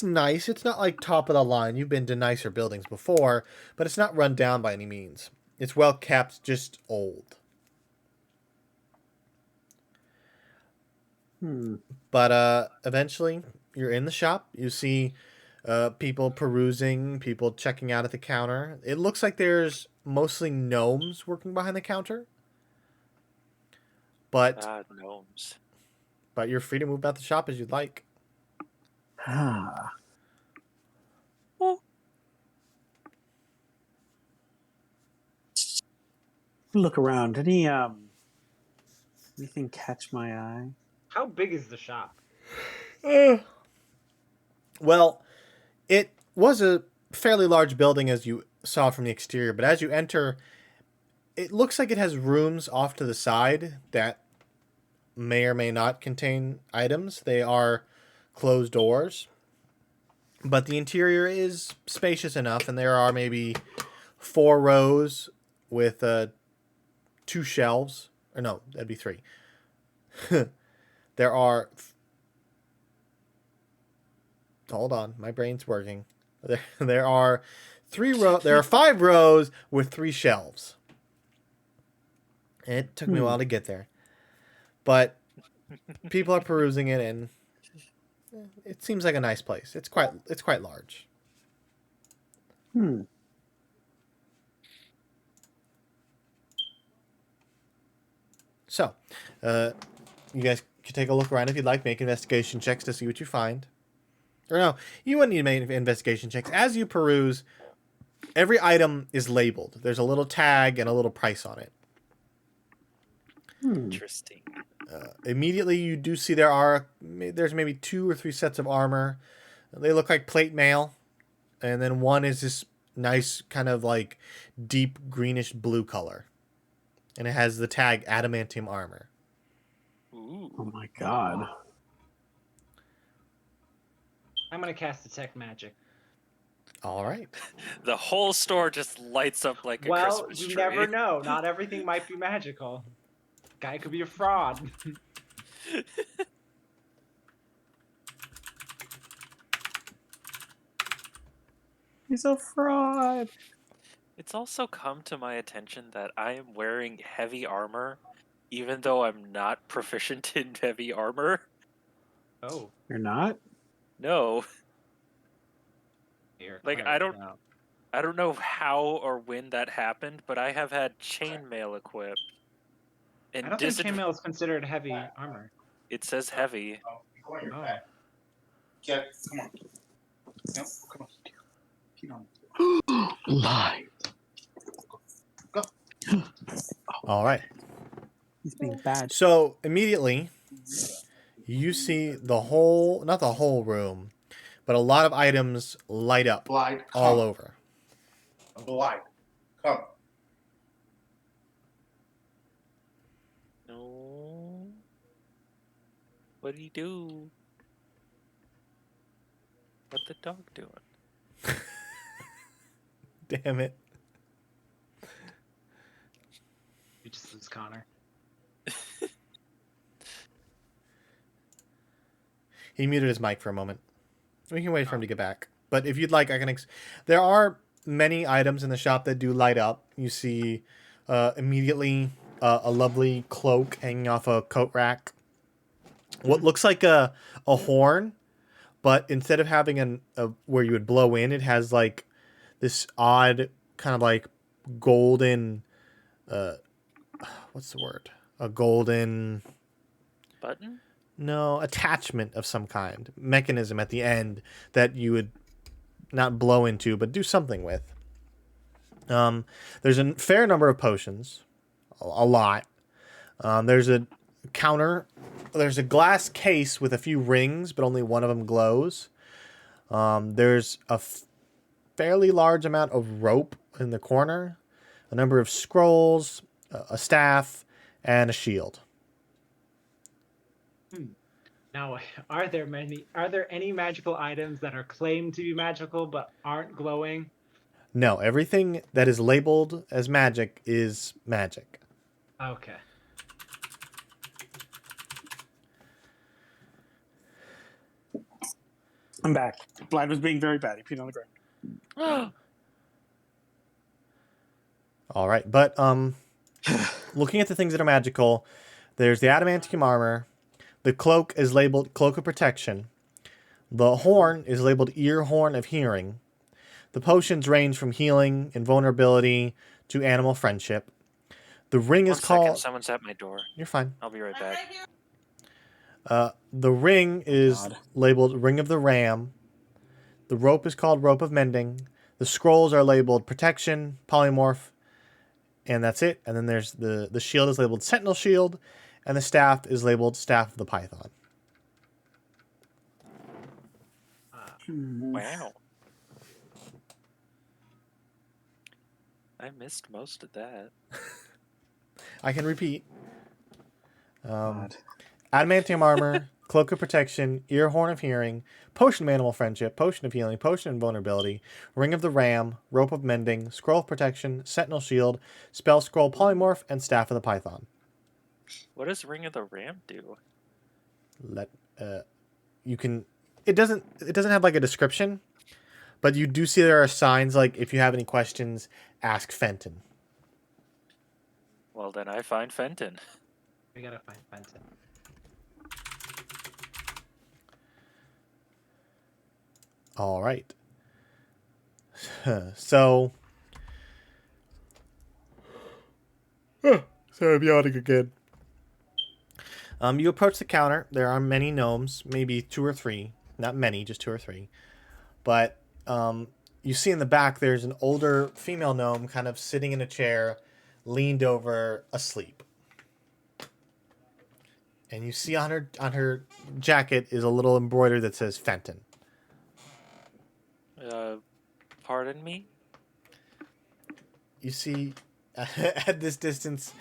nice. It's not like top of the line. You've been to nicer buildings before, but it's not run down by any means. It's well kept, just old. But eventually, you're in the shop. You see people perusing, people checking out at the counter. It looks like there's mostly gnomes working behind the counter. But Gnomes. you're free to move about the shop as you'd like. Ah. Look around. Anything catch my eye? How big is the shop? Well, it was a fairly large building as you saw from the exterior, but as you enter, it looks like it has rooms off to the side that may or may not contain items. They are closed doors, but the interior is spacious enough, and there are maybe 4 rows with 2 shelves. Or no, that'd be 3. There are... Hold on, my brain's working. There are 5 rows with 3 shelves. It took me a while to get there. But people are perusing it, and it seems like a nice place. It's quite large. So, you guys can take a look around if you'd like. Make investigation checks to see what you find. Or no, you wouldn't need to make investigation checks. As you peruse, every item is labeled. There's a little tag and a little price on it. Interesting. Immediately, you do see there's maybe 2 or 3 sets of armor. They look like plate mail, and then one is this nice kind of like deep greenish blue color, and it has the tag adamantium armor. Ooh. Oh my god. I'm gonna cast detect magic. All right. The whole store just lights up like a Well, Christmas you tree. never know. Not everything might be magical. Guy could be a fraud. He's a fraud. It's also come to my attention that I am wearing heavy armor, even though I'm not proficient in heavy armor. Oh, You're not? No, here. like I don't know how or when that happened, but I have had chainmail equipped. And I don't think chainmail is considered heavy armor. It says heavy. Oh. Get, come on. No, come on. Keep on. Lie. Go. All right. He's being bad. So immediately, you see not the whole room, but a lot of items light up Blind, come. all over. Blind, come. No. What'd he do? What the dog doing? Damn it. You just lose Connor. He muted his mic for a moment. We can wait for him to get back. But if you'd like, I can. There are many items in the shop that do light up. You see immediately a lovely cloak hanging off a coat rack. What looks like a horn, but instead of having where you would blow in, it has like this odd kind of like golden. What's the word? A golden. Button? No, attachment of some kind. Mechanism at the end that you would not blow into, but do something with. There's a fair number of potions. A lot. There's a counter. There's a glass case with a few rings, but only one of them glows. There's a fairly large amount of rope in the corner. A number of scrolls, a staff, and a shield. Now, are there any magical items that are claimed to be magical but aren't glowing? No, everything that is labeled as magic is magic. Okay. I'm back. Blind was being very bad. He peed on the ground. All right, but looking at the things that are magical, there's the adamantium armor. The cloak is labeled Cloak of Protection. The horn is labeled Ear Horn of Hearing. The potions range from healing, invulnerability, to animal friendship. The ring is called... Someone's at my door. You're fine. I'll be right back. The ring is labeled Ring of the Ram. The rope is called Rope of Mending. The scrolls are labeled Protection, Polymorph, and that's it. And then there's the shield is labeled Sentinel Shield, and the staff is labeled Staff of the Python. Wow. I missed most of that. I can repeat. Adamantium armor, Cloak of Protection, Ear Horn of Hearing, Potion of Animal Friendship, Potion of Healing, Potion of Invulnerability, Ring of the Ram, Rope of Mending, Scroll of Protection, Sentinel Shield, Spell Scroll Polymorph, and Staff of the Python. What does Ring of the Ram do? You can. It doesn't have like a description, but you do see there are signs like if you have any questions, ask Fenton. Well, then I find Fenton. We gotta find Fenton. All right. So. Sorry, I'm yawning again. You approach the counter. There are many gnomes, maybe 2 or 3. Not many, just 2 or 3. But you see in the back there's an older female gnome kind of sitting in a chair, leaned over, asleep. And you see on her jacket is a little embroidery that says Fenton. Pardon me? You see at this distance,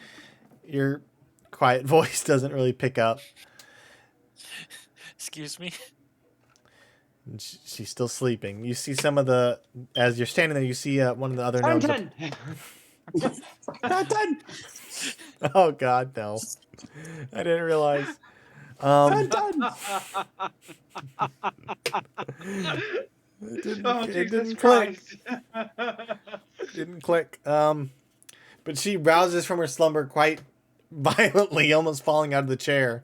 your quiet voice doesn't really pick up. Excuse me? And she's still sleeping. You see some of the... As you're standing there, you see one of the other gnomes... Fenton! Fenton! Oh, God, no. I didn't realize. Fenton! Oh, It Jesus didn't click. Christ. Didn't click. But she rouses from her slumber quite violently, almost falling out of the chair.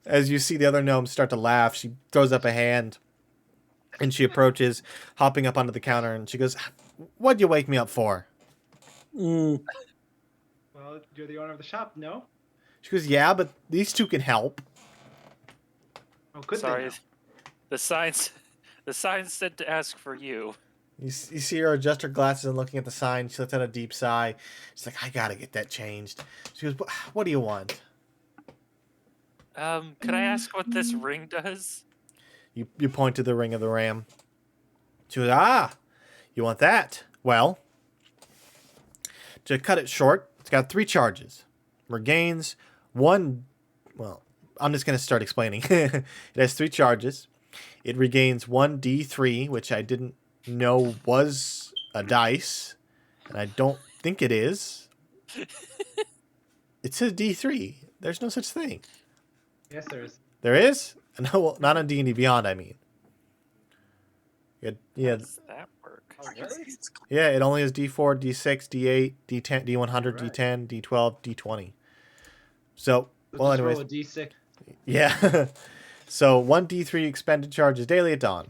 As you see the other gnomes start to laugh, she throws up a hand, and she approaches, hopping up onto the counter, and she goes, "What'd you wake me up for?" Well, you're the owner of the shop, no? She goes, "Yeah, but these two can help." Oh, good. Sorry. The signs said to ask for you. You see her adjust her glasses and looking at the sign. She lets out a deep sigh. She's like, "I gotta get that changed." She goes, "What do you want?" Could I ask what this ring does? You point to the ring of the ram. She goes, you want that? Well, to cut it short, it's got 3 charges. Regains 1... Well, I'm just going to start explaining. It has 3 charges. It regains 1 D3, which I didn't know was a dice. And I don't think it is. It says D3. There's no such thing. Yes, there is. There is? No, well, not on D&D Beyond, I mean. Yeah, How does that work? Oh, really? yeah, it only has D4, D6, D8, D10, D100, Right. D10, D12, D20. So, well, Just roll anyways. a D6. Yeah. So, 1 D3 expended charges daily at dawn.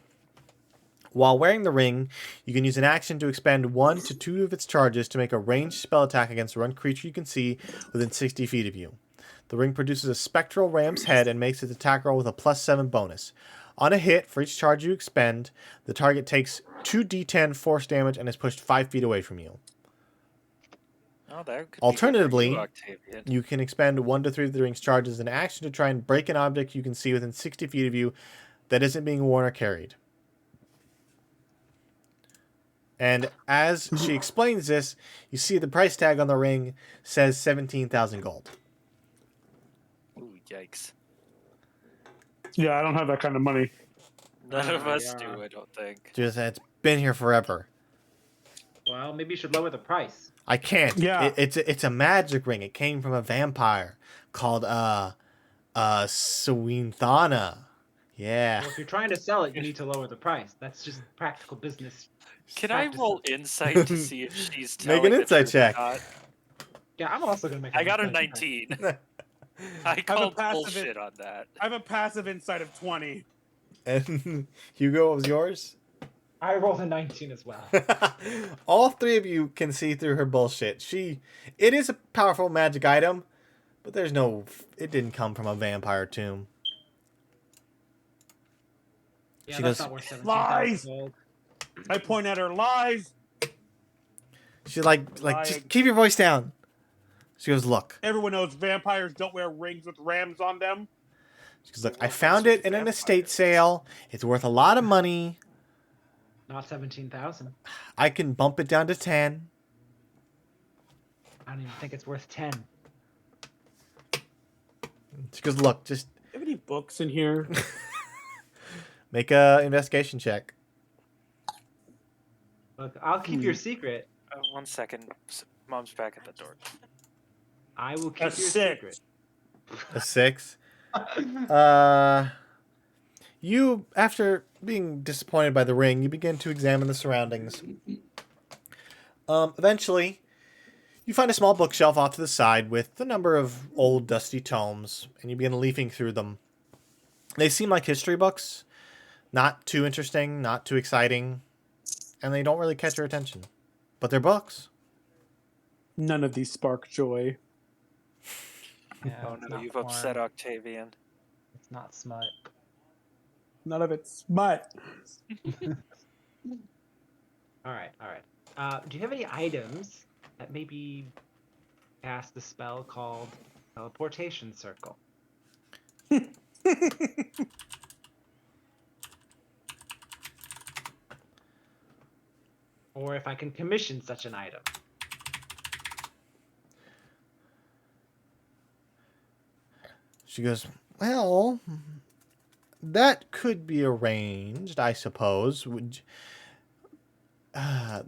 While wearing the ring, you can use an action to expend 1 to 2 of its charges to make a ranged spell attack against one creature you can see within 60 feet of you. The ring produces a spectral ram's head and makes its attack roll with a +7 bonus. On a hit, for each charge you expend, the target takes 2 D10 force damage and is pushed 5 feet away from you. Oh, that could Alternatively, be good for you, Octavian. you can expend 1 to 3 of the ring's charges as an action to try and break an object you can see within 60 feet of you that isn't being worn or carried. And as she explains this, you see the price tag on the ring says 17,000 gold. Ooh, yikes. Yeah, I don't have that kind of money. None of us yeah. do, I don't think. Just it's been here forever. Well, maybe you should lower the price. I can't. Yeah. It's a magic ring. It came from a vampire called Swinthana. Yeah. Well, if you're trying to sell it, you need to lower the price. That's just practical business. Can I practices. roll insight to see if she's telling Make an the insight truth or check. not? Yeah, I'm also gonna make. I got a insight check. 19. I called passive bullshit on that. I have a passive insight of 20. And Hugo, what was yours? I rolled a 19 as well. All 3 of you can see through her bullshit. It is a powerful magic item, but it didn't come from a vampire tomb. Yeah, She that's goes, not worth 17,000 Lies! gold. I point at her, lies! She's like, just keep your voice down. She goes, look. Everyone knows vampires don't wear rings with rams on them. She goes, look, I found it in an estate sale. It's worth a lot of money. Not 17,000. I can bump it down to 10. I don't even think it's worth 10. She goes, look, just Do you have any books in here? make a investigation check. Look, I'll keep your secret. 1 second. Mom's back at the door. I will keep That's your 6. secret. A 6. You, after being disappointed by the ring, you begin to examine the surroundings. Eventually, you find a small bookshelf off to the side with a number of old, dusty tomes, and you begin leafing through them. They seem like history books. Not too interesting, not too exciting, and they don't really catch your attention. But they're books. None of these spark joy. Yeah, Oh it's no, not you've porn. upset Octavian. It's not smut. None of it's smut. All right. Do you have any items that maybe cast a spell called Teleportation Circle? Or if I can commission such an item? She goes, well, that could be arranged, I suppose.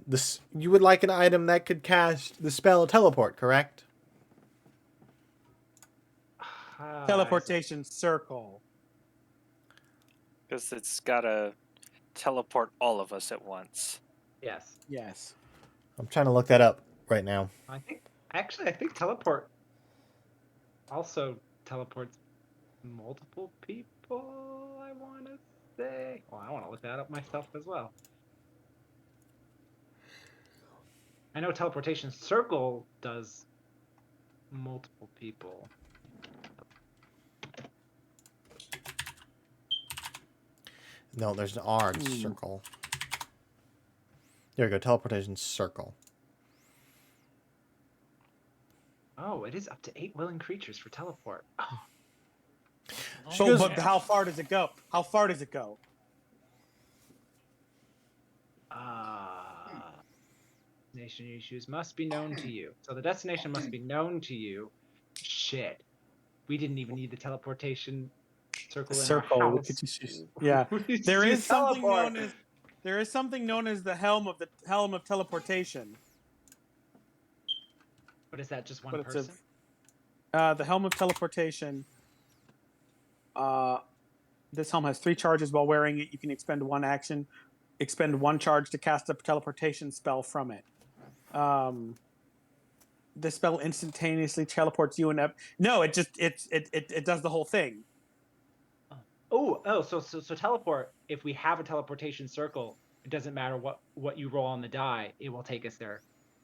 This you would like an item that could cast the spell teleport, correct? Teleportation circle. Because it's gotta teleport all of us at once. Yes. Yes. I'm trying to look that up right now. I think teleport also teleports multiple people, I want to say. Well, I want to look that up myself as well. I know teleportation circle does multiple people. No, there's an R in circle. There we go, teleportation circle. Oh, it is up to 8 willing creatures for teleport. Oh, So, but how far does it go? How far does it go? Destination you choose must be known to you. So the destination must be known to you. Shit. We didn't even need the teleportation circle in our We house. could just yeah. There is something known as the helm of teleportation. But is that just one But it's person? the helm of teleportation. This helm has 3 charges. While wearing it, you can expend 1 charge to cast a teleportation spell from it. This spell instantaneously teleports you and no, it does the whole thing. So teleport. If we have a teleportation circle, it doesn't matter what you roll on the die, it will take us there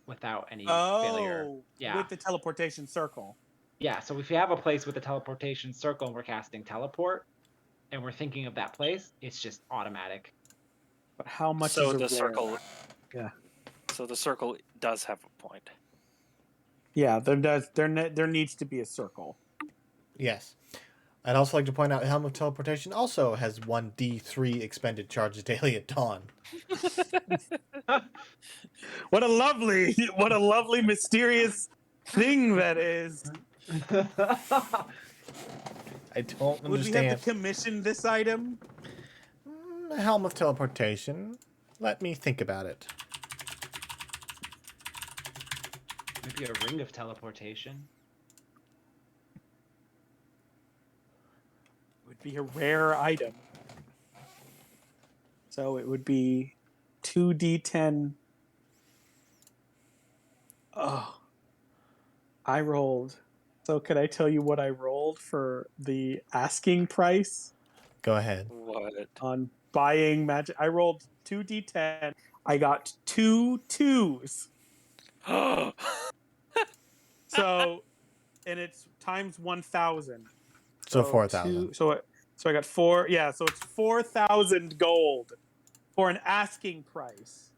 without any failure. Yeah. With the teleportation circle. Yeah, so if you have a place with a teleportation circle and we're casting teleport and we're thinking of that place, it's just automatic. But how much So is the circle? Yeah. So the circle does have a point. Yeah, there needs to be a circle. Yes. I'd also like to point out Helm of Teleportation also has 1d3 expended charges daily at dawn. What a lovely mysterious thing that is. I don't Would we understand. have to commission this item? Helm of Teleportation. Let me think about it. Maybe a ring of teleportation. It would be a rare item. So it would be 2d10. Oh. I rolled. So could I tell you what I rolled for the asking price Go ahead. What? on buying magic? I rolled 2d10. I got 2 2s. So, and it's times 1,000. So 4,000. So I got 4. Yeah, so it's 4,000 gold for an asking price.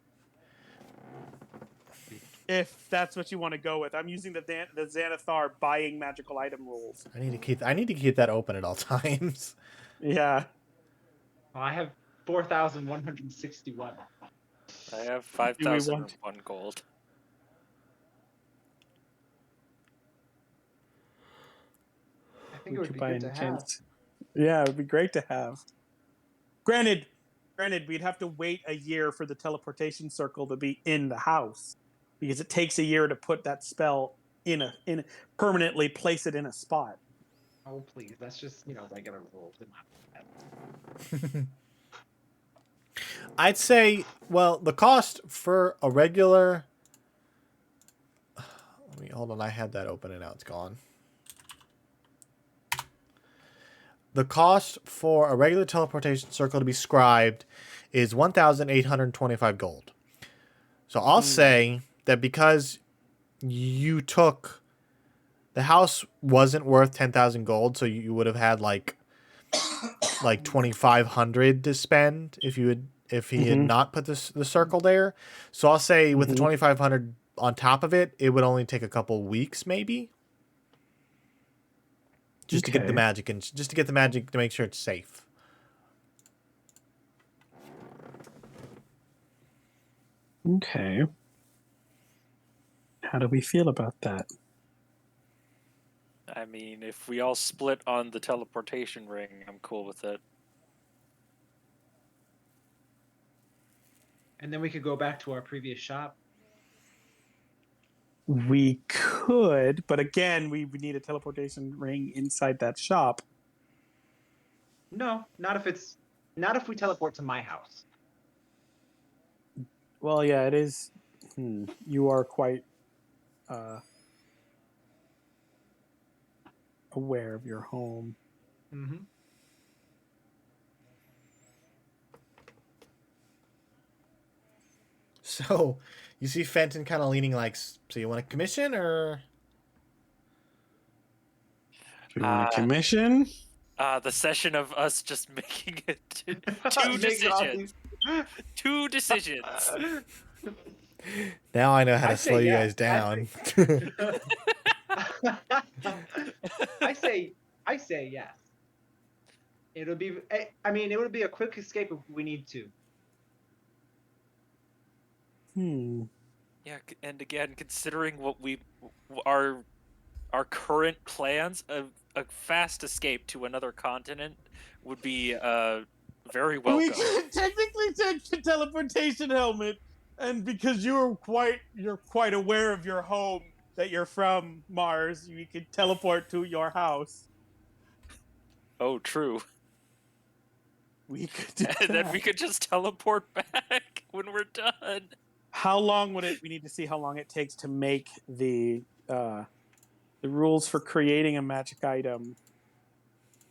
If that's what you want to go with, I'm using the Xanathar buying magical item rules. I need to keep that open at all times. Yeah. Well, I have 4,161. I have 5,001 gold. I think it would be good to have. Yeah, it would be great to have. Granted, we'd have to wait a year for the teleportation circle to be in the house, because it takes a year to put that spell in permanently place it in a spot. Oh please, that's just regular rules. I'd say, well, the cost for a regular. Let me hold on. I had that open and now it's gone. The cost for a regular teleportation circle to be scribed is 1,825 gold. So I'll say that because you took the house wasn't worth 10,000 gold, so you would have had like like 2,500 to spend if he had not put the circle there. So I'll say with the 2,500 on top of it, it would only take a couple weeks maybe. Just to get the magic and just to get the magic to make sure it's safe. Okay. How do we feel about that? I mean, if we all split on the teleportation ring, I'm cool with it. And then we could go back to our previous shop. We could, but again, we would need a teleportation ring inside that shop. No, not if we teleport to my house. Well, yeah, it is. You are quite aware of your home. Mm-hmm. So you see Fenton kind of leaning like, so you want a commission or? Do you want a commission? The session of us just making it two decisions. Two decisions. Now I know how to I say slow you yes. guys down. I say yes. It'll be. I mean, it would be a quick escape if we need to. Yeah, and again, considering what our current plans, a fast escape to another continent would be very welcome. We could technically take the teleportation helmet, and because you're quite aware of your home, that you're from Mars, you could teleport to your house. Oh, true. We could do And then that. we could just teleport back when we're done. How long would it? We need to see how long it takes to make the rules for creating a magic item.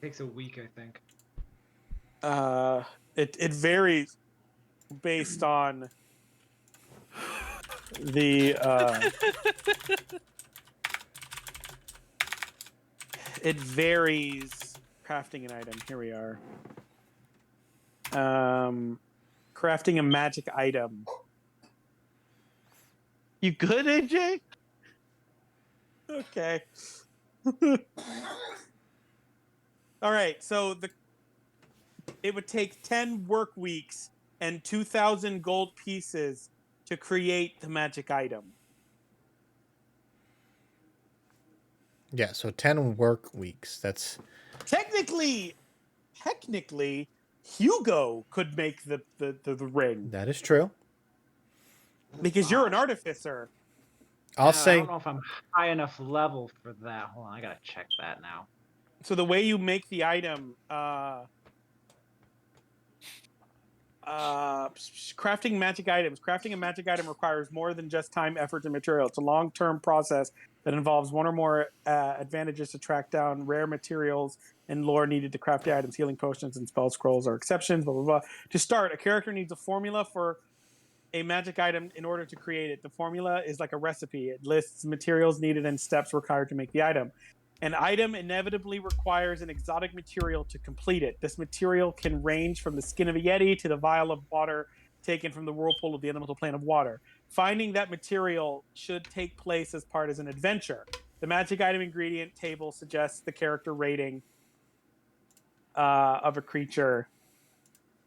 It takes a week, I think. It varies based on the it varies. Crafting an item. Here we are. Crafting a magic item. You good, AJ? Okay. All right. So it would take 10 work weeks and 2,000 gold pieces to create the magic item. Yeah, so 10 work weeks. That's Technically, Hugo could make the ring that is true. because you're an artificer. I'll I say don't know if I'm high enough level for that. Hold on, I gotta check that now. So the way you make the item, crafting magic items. Crafting a magic item requires more than just time, effort, and material. It's a long-term process that involves one or more advantages to track down rare materials and lore needed to craft the items. Healing potions and spell scrolls are exceptions. Blah blah blah. To start, a character needs a formula for a magic item in order to create it. The formula is like a recipe. It lists materials needed and steps required to make the item. An item inevitably requires an exotic material to complete it. This material can range from the skin of a yeti to the vial of water taken from the whirlpool of the elemental plane of water. Finding that material should take place as part of an adventure. The magic item ingredient table suggests the character rating of a creature.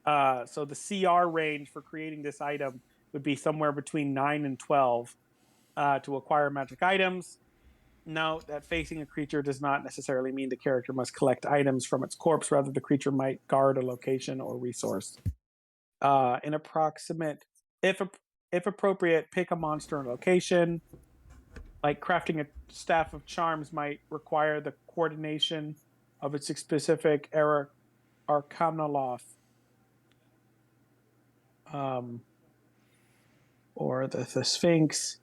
So the CR range for creating this item would be somewhere between 9 and 12 to acquire magic items. Note that facing a creature does not necessarily mean the character must collect items from its corpse. Rather, the creature might guard a location or resource. An approximate, if appropriate, pick a monster and location. Like crafting a staff of charms might require the coordination of its specific arcanoloth. Or the Sphinx.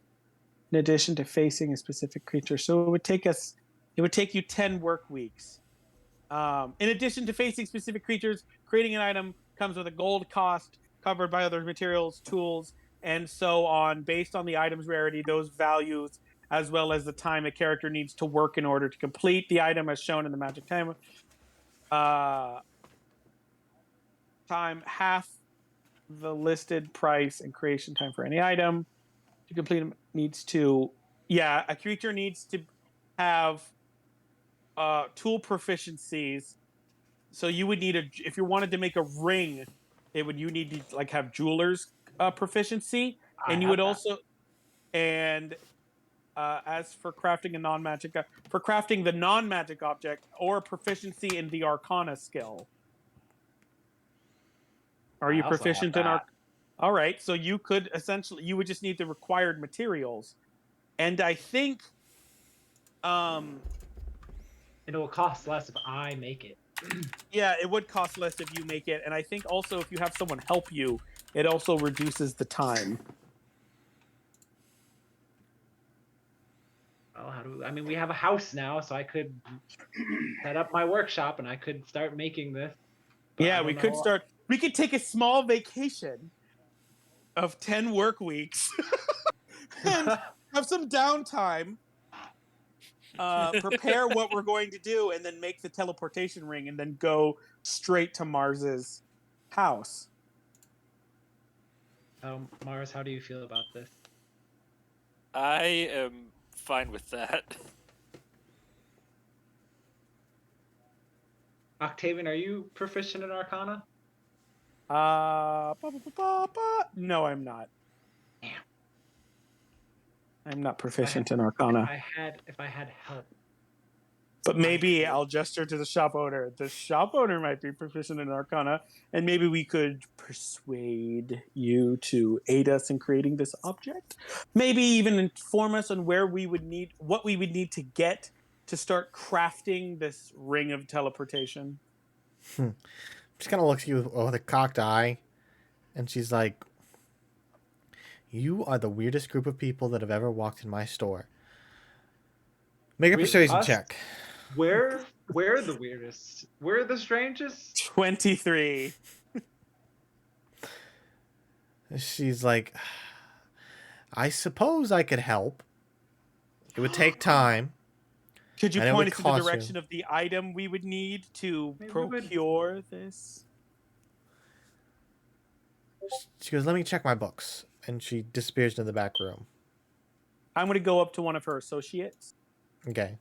In addition to facing a specific creature, so it would take you 10 work weeks. In addition to facing specific creatures, creating an item comes with a gold cost covered by other materials, tools, and so on, based on the item's rarity, those values, as well as the time a character needs to work in order to complete the item, as shown in the magic time. time half the listed price and creation time for any item. To complete it needs to, a creature needs to have tool proficiencies. So you would need if you wanted to make a ring, you need to like have jeweler's proficiency, I and you have would that. also, and as for crafting a non-magic, for crafting the non-magic object or proficiency in the Arcana skill. Are I you also have proficient in that. All right, so you could essentially, you would just need the required materials, and I think, It will cost less if I make it. yeah, it would cost less if you make it, and I think also if you have someone help you, it also reduces the time. Well, I mean, we have a house now, so I could set up my workshop and I could start making this. But I Yeah, don't we could know. start. We could take a small vacation of 10 work weeks and have some downtime. Prepare what we're going to do, and then make the teleportation ring, and then go straight to Mars's house. Mars, how do you feel about this? I am fine with that. Octavian, are you proficient in Arcana? No, I'm not. Damn. I'm not proficient in Arcana. If I had help. But maybe I'll gesture to the shop owner. The shop owner might be proficient in Arcana, and maybe we could persuade you to aid us in creating this object. Maybe even inform us on what we would need to get to start crafting this ring of teleportation. She kind of looks at you with a cocked eye, and she's like, "You are the weirdest group of people that have ever walked in my store. Make a Really? persuasion Us? check." We're the weirdest. We're the strangest. 23. She's like, "I suppose I could help. It would take time." Could you And it point would us in the cost you. direction of the item we would need to Maybe we would- procure this? She goes, "Let me check my books." And she disappears into the back room. I'm going to go up to one of her associates. Okay.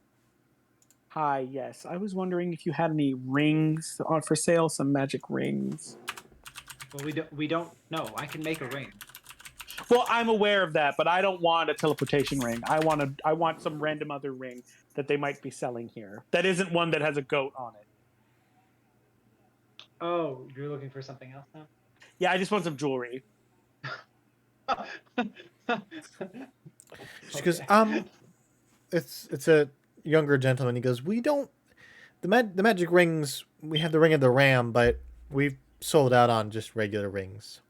Hi, yes. I was wondering if you had any rings on for sale, some magic rings. Well, we don't know. I can make a ring. Well, I'm aware of that, but I don't want a teleportation ring. I want some random other ring that they might be selling here. That isn't one that has a goat on it. Oh, you're looking for something else now? Yeah, I just want some jewelry. She goes, it's a younger gentleman. He goes, "We don't the magic rings. We have the ring of the ram, but we've sold out on just regular rings."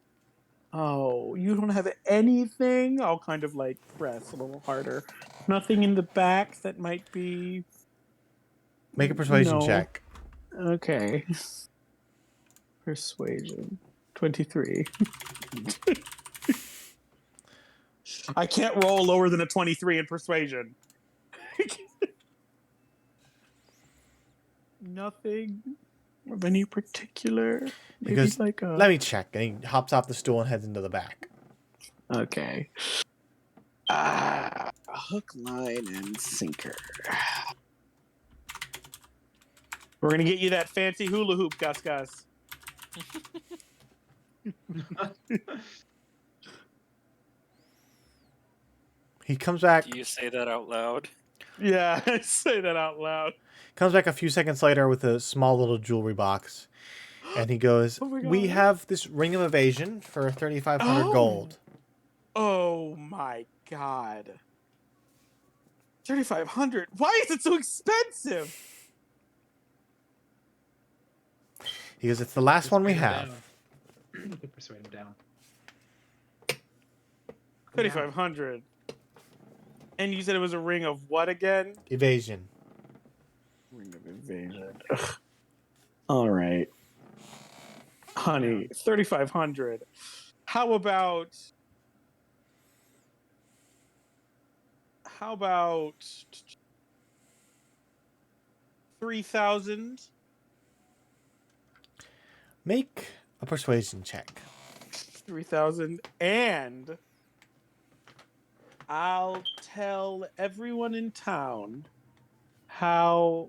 Oh, you don't have anything? I'll kind of like press a little harder. Nothing in the back that might be. Make a persuasion No. check. Okay. Persuasion. 23. I can't roll lower than a 23 in persuasion. Nothing of any particular. Maybe goes, like a. "Let me check." And he hops off the stool and heads into the back. Okay. Hook, line, and sinker. We're gonna get you that fancy hula hoop, Gus Gus. He comes back. Do you say that out loud? Yeah, I say that out loud. Comes back a few seconds later with a small little jewelry box, and he goes, Oh my God. "We have this ring of evasion for 3,500 gold." Oh my God. 3,500. Why is it so expensive? He goes, "It's the last one we have." Persuade him down. 3,500. And you said it was a ring of what again? Evasion. Ring of evasion. Ugh. All right. Honey, 3,500. How about 3,000? Make a persuasion check. 3,000, and I'll tell everyone in town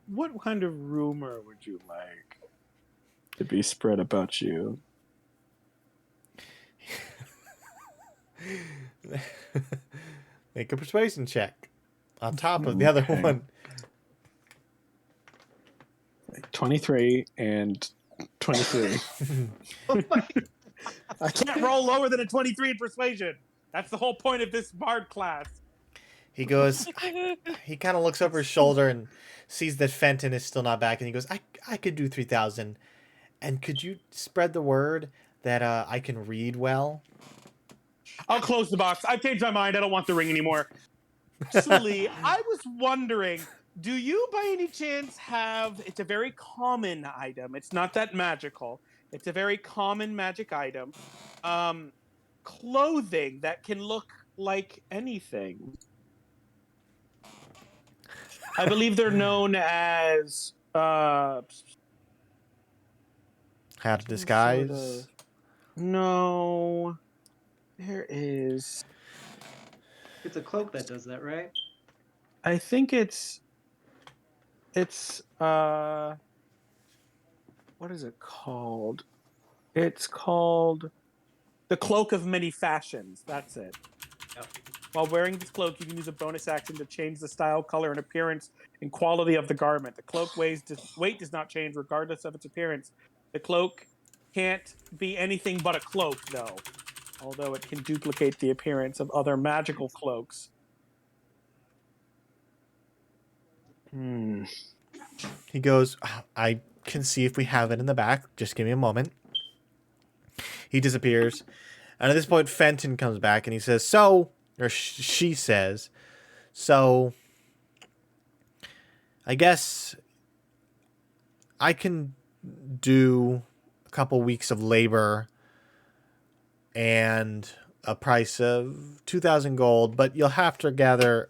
what kind of rumor would you like to be spread about you? Make a persuasion check on top of the other Okay. one. 23 and 23. I can't roll lower than a 23 in persuasion. That's the whole point of this bard class. He goes, he kind of looks over his shoulder and sees that Fenton is still not back, and he goes, I could do 3,000. And could you spread the word that I can read well? I'll close the box. I've changed my mind. I don't want the ring anymore. Actually, I was wondering, do you by any chance have, it's a very common item. It's not that magical. It's a very common magic item. Clothing that can look like anything. I believe they're known as How to disguise? No. There is. It's a cloak that does that, right? I think it's what is it called? It's called the Cloak of Many Fashions. That's it. Yep. While wearing this cloak, you can use a bonus action to change the style, color, and appearance and quality of the garment. The cloak weight does not change regardless of its appearance. The cloak can't be anything but a cloak, though, although it can duplicate the appearance of other magical cloaks. He goes, I can see if we have it in the back. Just give me a moment. He disappears. And at this point, Fenton comes back and he says, she says, so I guess I can do a couple weeks of labor and a price of 2,000 gold, but you'll have to gather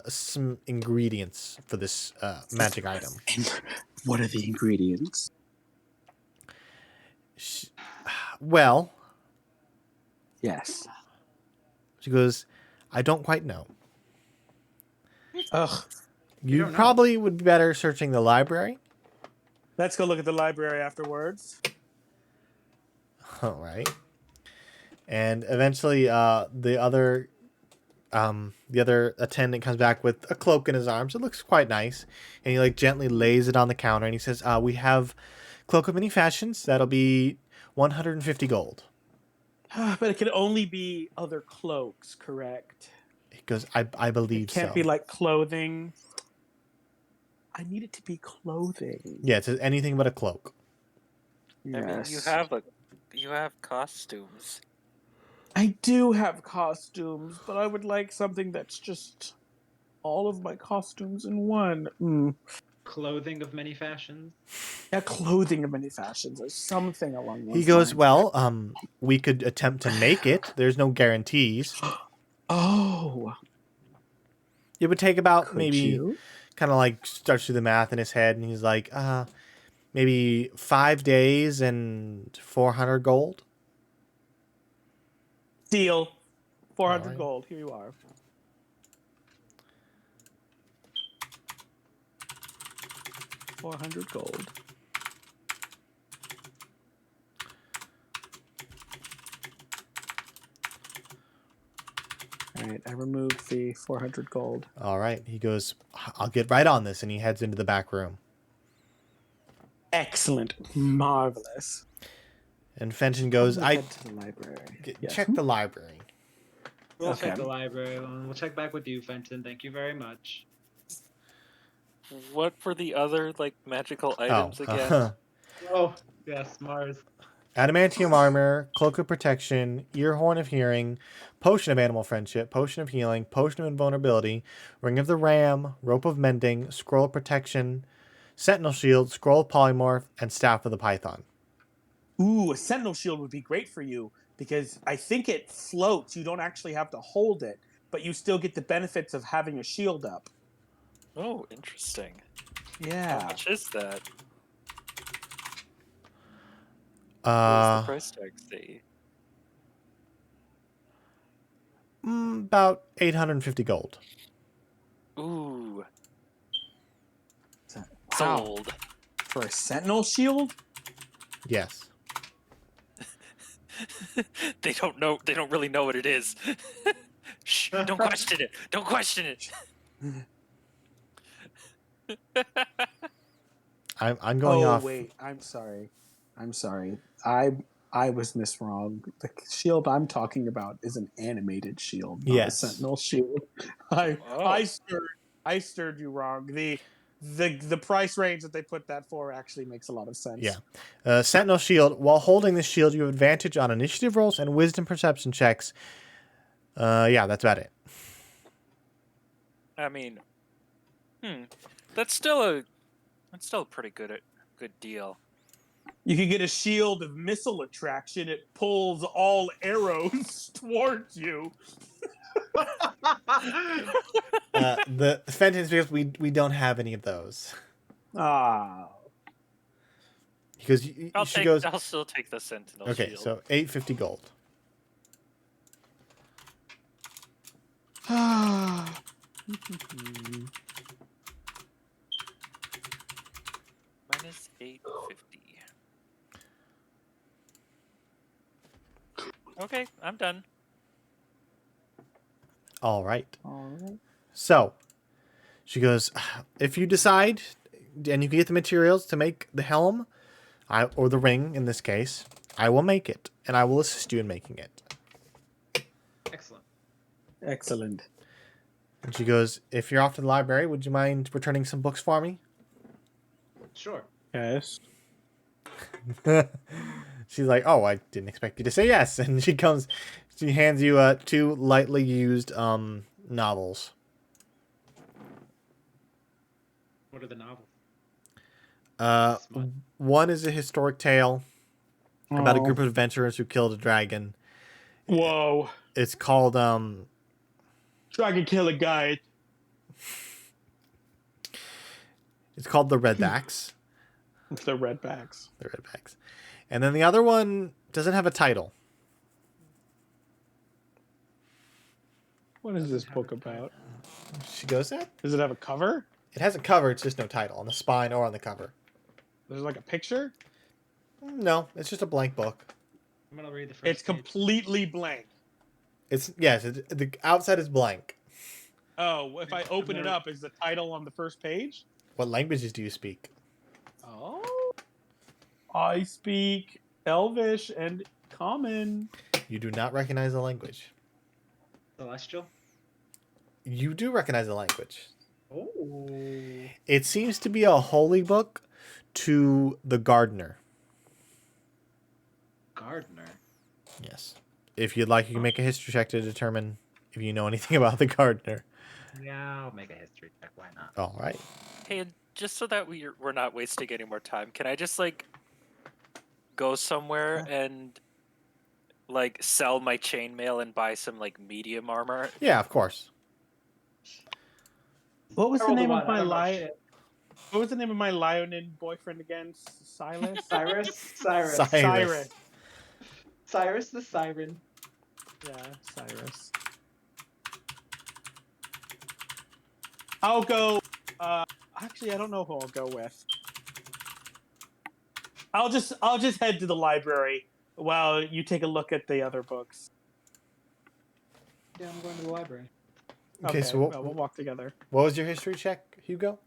some ingredients for this magic item. And what are the ingredients? Well, Yes. she goes, I don't quite know. Ugh. You don't know. probably would be better searching the library. Let's go look at the library afterwards. All right. And eventually, the other attendant comes back with a cloak in his arms. It looks quite nice, and he like gently lays it on the counter, and he says, "We have cloak of many fashions. That'll be 150 gold." But it can only be other cloaks, correct? He goes, "I believe It can't so." be like clothing. I need it to be clothing. Yeah, it says anything but a cloak. I mean, you have costumes. I do have costumes, but I would like something that's just all of my costumes in one. Clothing of many fashions. Yeah, clothing of many fashions or something along those He goes, lines. "Well, we could attempt to make it. There's no guarantees. Oh, It would take about could maybe." you? Kind of like starts to do the math in his head, and he's like, maybe 5 days and 400 gold. Deal. 400 Alright. gold. Here you are. $400 gold. All right, I removed the 400 gold. All right. He goes, I'll get right on this, and he heads into the back room. Excellent. Marvelous. And Fenton goes, I'm gonna head to the library. Yes. check the library. We'll Okay. check the library. We'll check back with you, Fenton. Thank you very much. What were the other like magical items again? Oh, yes, Mars. Adamantium armor, cloak of protection, ear horn of hearing, potion of animal friendship, potion of healing, potion of invulnerability, ring of the ram, rope of mending, scroll of protection, sentinel shield, scroll of polymorph, and staff of the python. Ooh, a sentinel shield would be great for you because I think it floats. You don't actually have to hold it, but you still get the benefits of having a shield up. Oh, interesting. How Yeah. much is that? What does the Uh, price tag say? about 850 gold. Ooh, Wow. sold. For a sentinel shield? Yes. They don't know. They don't really know what it is. Shh! Don't question it. Don't question it. I'm going Oh off. wait, I'm sorry. I was wrong. The shield I'm talking about is an animated shield, not a Yes. sentinel shield. I Oh. I stirred you wrong. The price range that they put that for actually makes a lot of sense. Yeah. Sentinel shield. While holding the shield, you have advantage on initiative rolls and wisdom perception checks. Yeah, that's about it. I mean, that's still a pretty good deal. You can get a shield of missile attraction. It pulls all arrows towards you. The Fenton's because we don't have any of those. Ah. Because she goes. I'll still take the sentinel Okay, shield. so 850 gold. Minus 850. Okay, I'm done. All right. All right. So she goes, if you decide, and you can get the materials to make the helm, or the ring in this case, I will make it, and I will assist you in making it. Excellent. Excellent. And she goes, if you're off to the library, would you mind returning some books for me? Sure. Yes. She's like, oh, I didn't expect you to say yes. And she hands you 2 lightly used novels. What are the novels? Uh, one is a historic tale about a Oh. group of adventurers who killed a dragon. Whoa. It's called Dragon Killer Guide. it's called The Redbacks. The Redbacks. The Redbacks. And then the other one doesn't have a title. What is this book about? She goes, that Does it have a cover? it has a cover, it's just no title on the spine or on the cover. There's like a picture? No, it's just a blank book. I'm gonna read the first. It's page. completely blank. The outside is blank. Oh, if I open it up, is the title on the first page? What languages do you speak? Oh. I speak Elvish and Common. You do not recognize the language. Celestial. You do recognize the language. Oh. It seems to be a holy book to the gardener. Gardener. Yes. If you'd like, you can make a history check to determine if you know anything about the gardener. Yeah, I'll make a history check. Why not? All right. Hey, and just so that we're not wasting any more time, can I just like go somewhere and like sell my chainmail and buy some like medium armor? Yeah, of course. What was I the rolled a name one, of I my don't know lion? shit. What was the name of my Leonin boyfriend again? Silas? Cyrus. Cyrus. The siren. Yeah, Cyrus. I'll go. Actually, I don't know who I'll go with. I'll just head to the library while you take a look at the other books. Yeah, I'm going to the library. Okay, so well, we'll walk together. what was your history check, Hugo?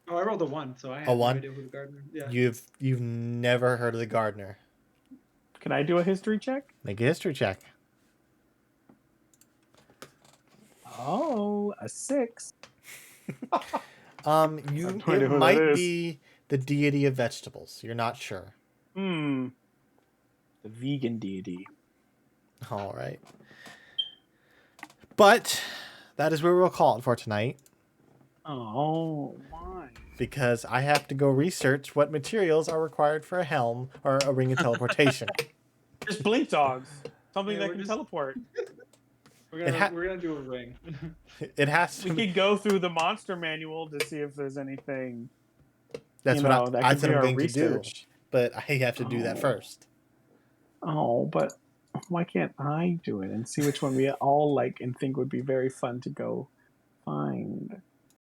Oh, I rolled a 1, so I have A no 1? idea who the gardener. Yeah. You've never heard of the gardener. Can I do a history check? Make a history check. Oh, a 6. It wonder who that might is. be the deity of vegetables. You're not sure. The vegan deity. All right. But that is where we'll call it for tonight. Oh, why? Because I have to go research what materials are required for a helm or a ring of teleportation. Just blink dogs. Something Yeah, that we're can just- teleport. We're gonna do a ring. It has to. We could go through the monster manual to see if there's anything. That's that what could I'm be our going to do. research. But I have to do that first. Oh, but why can't I do it and see which one we all like and think would be very fun to go find?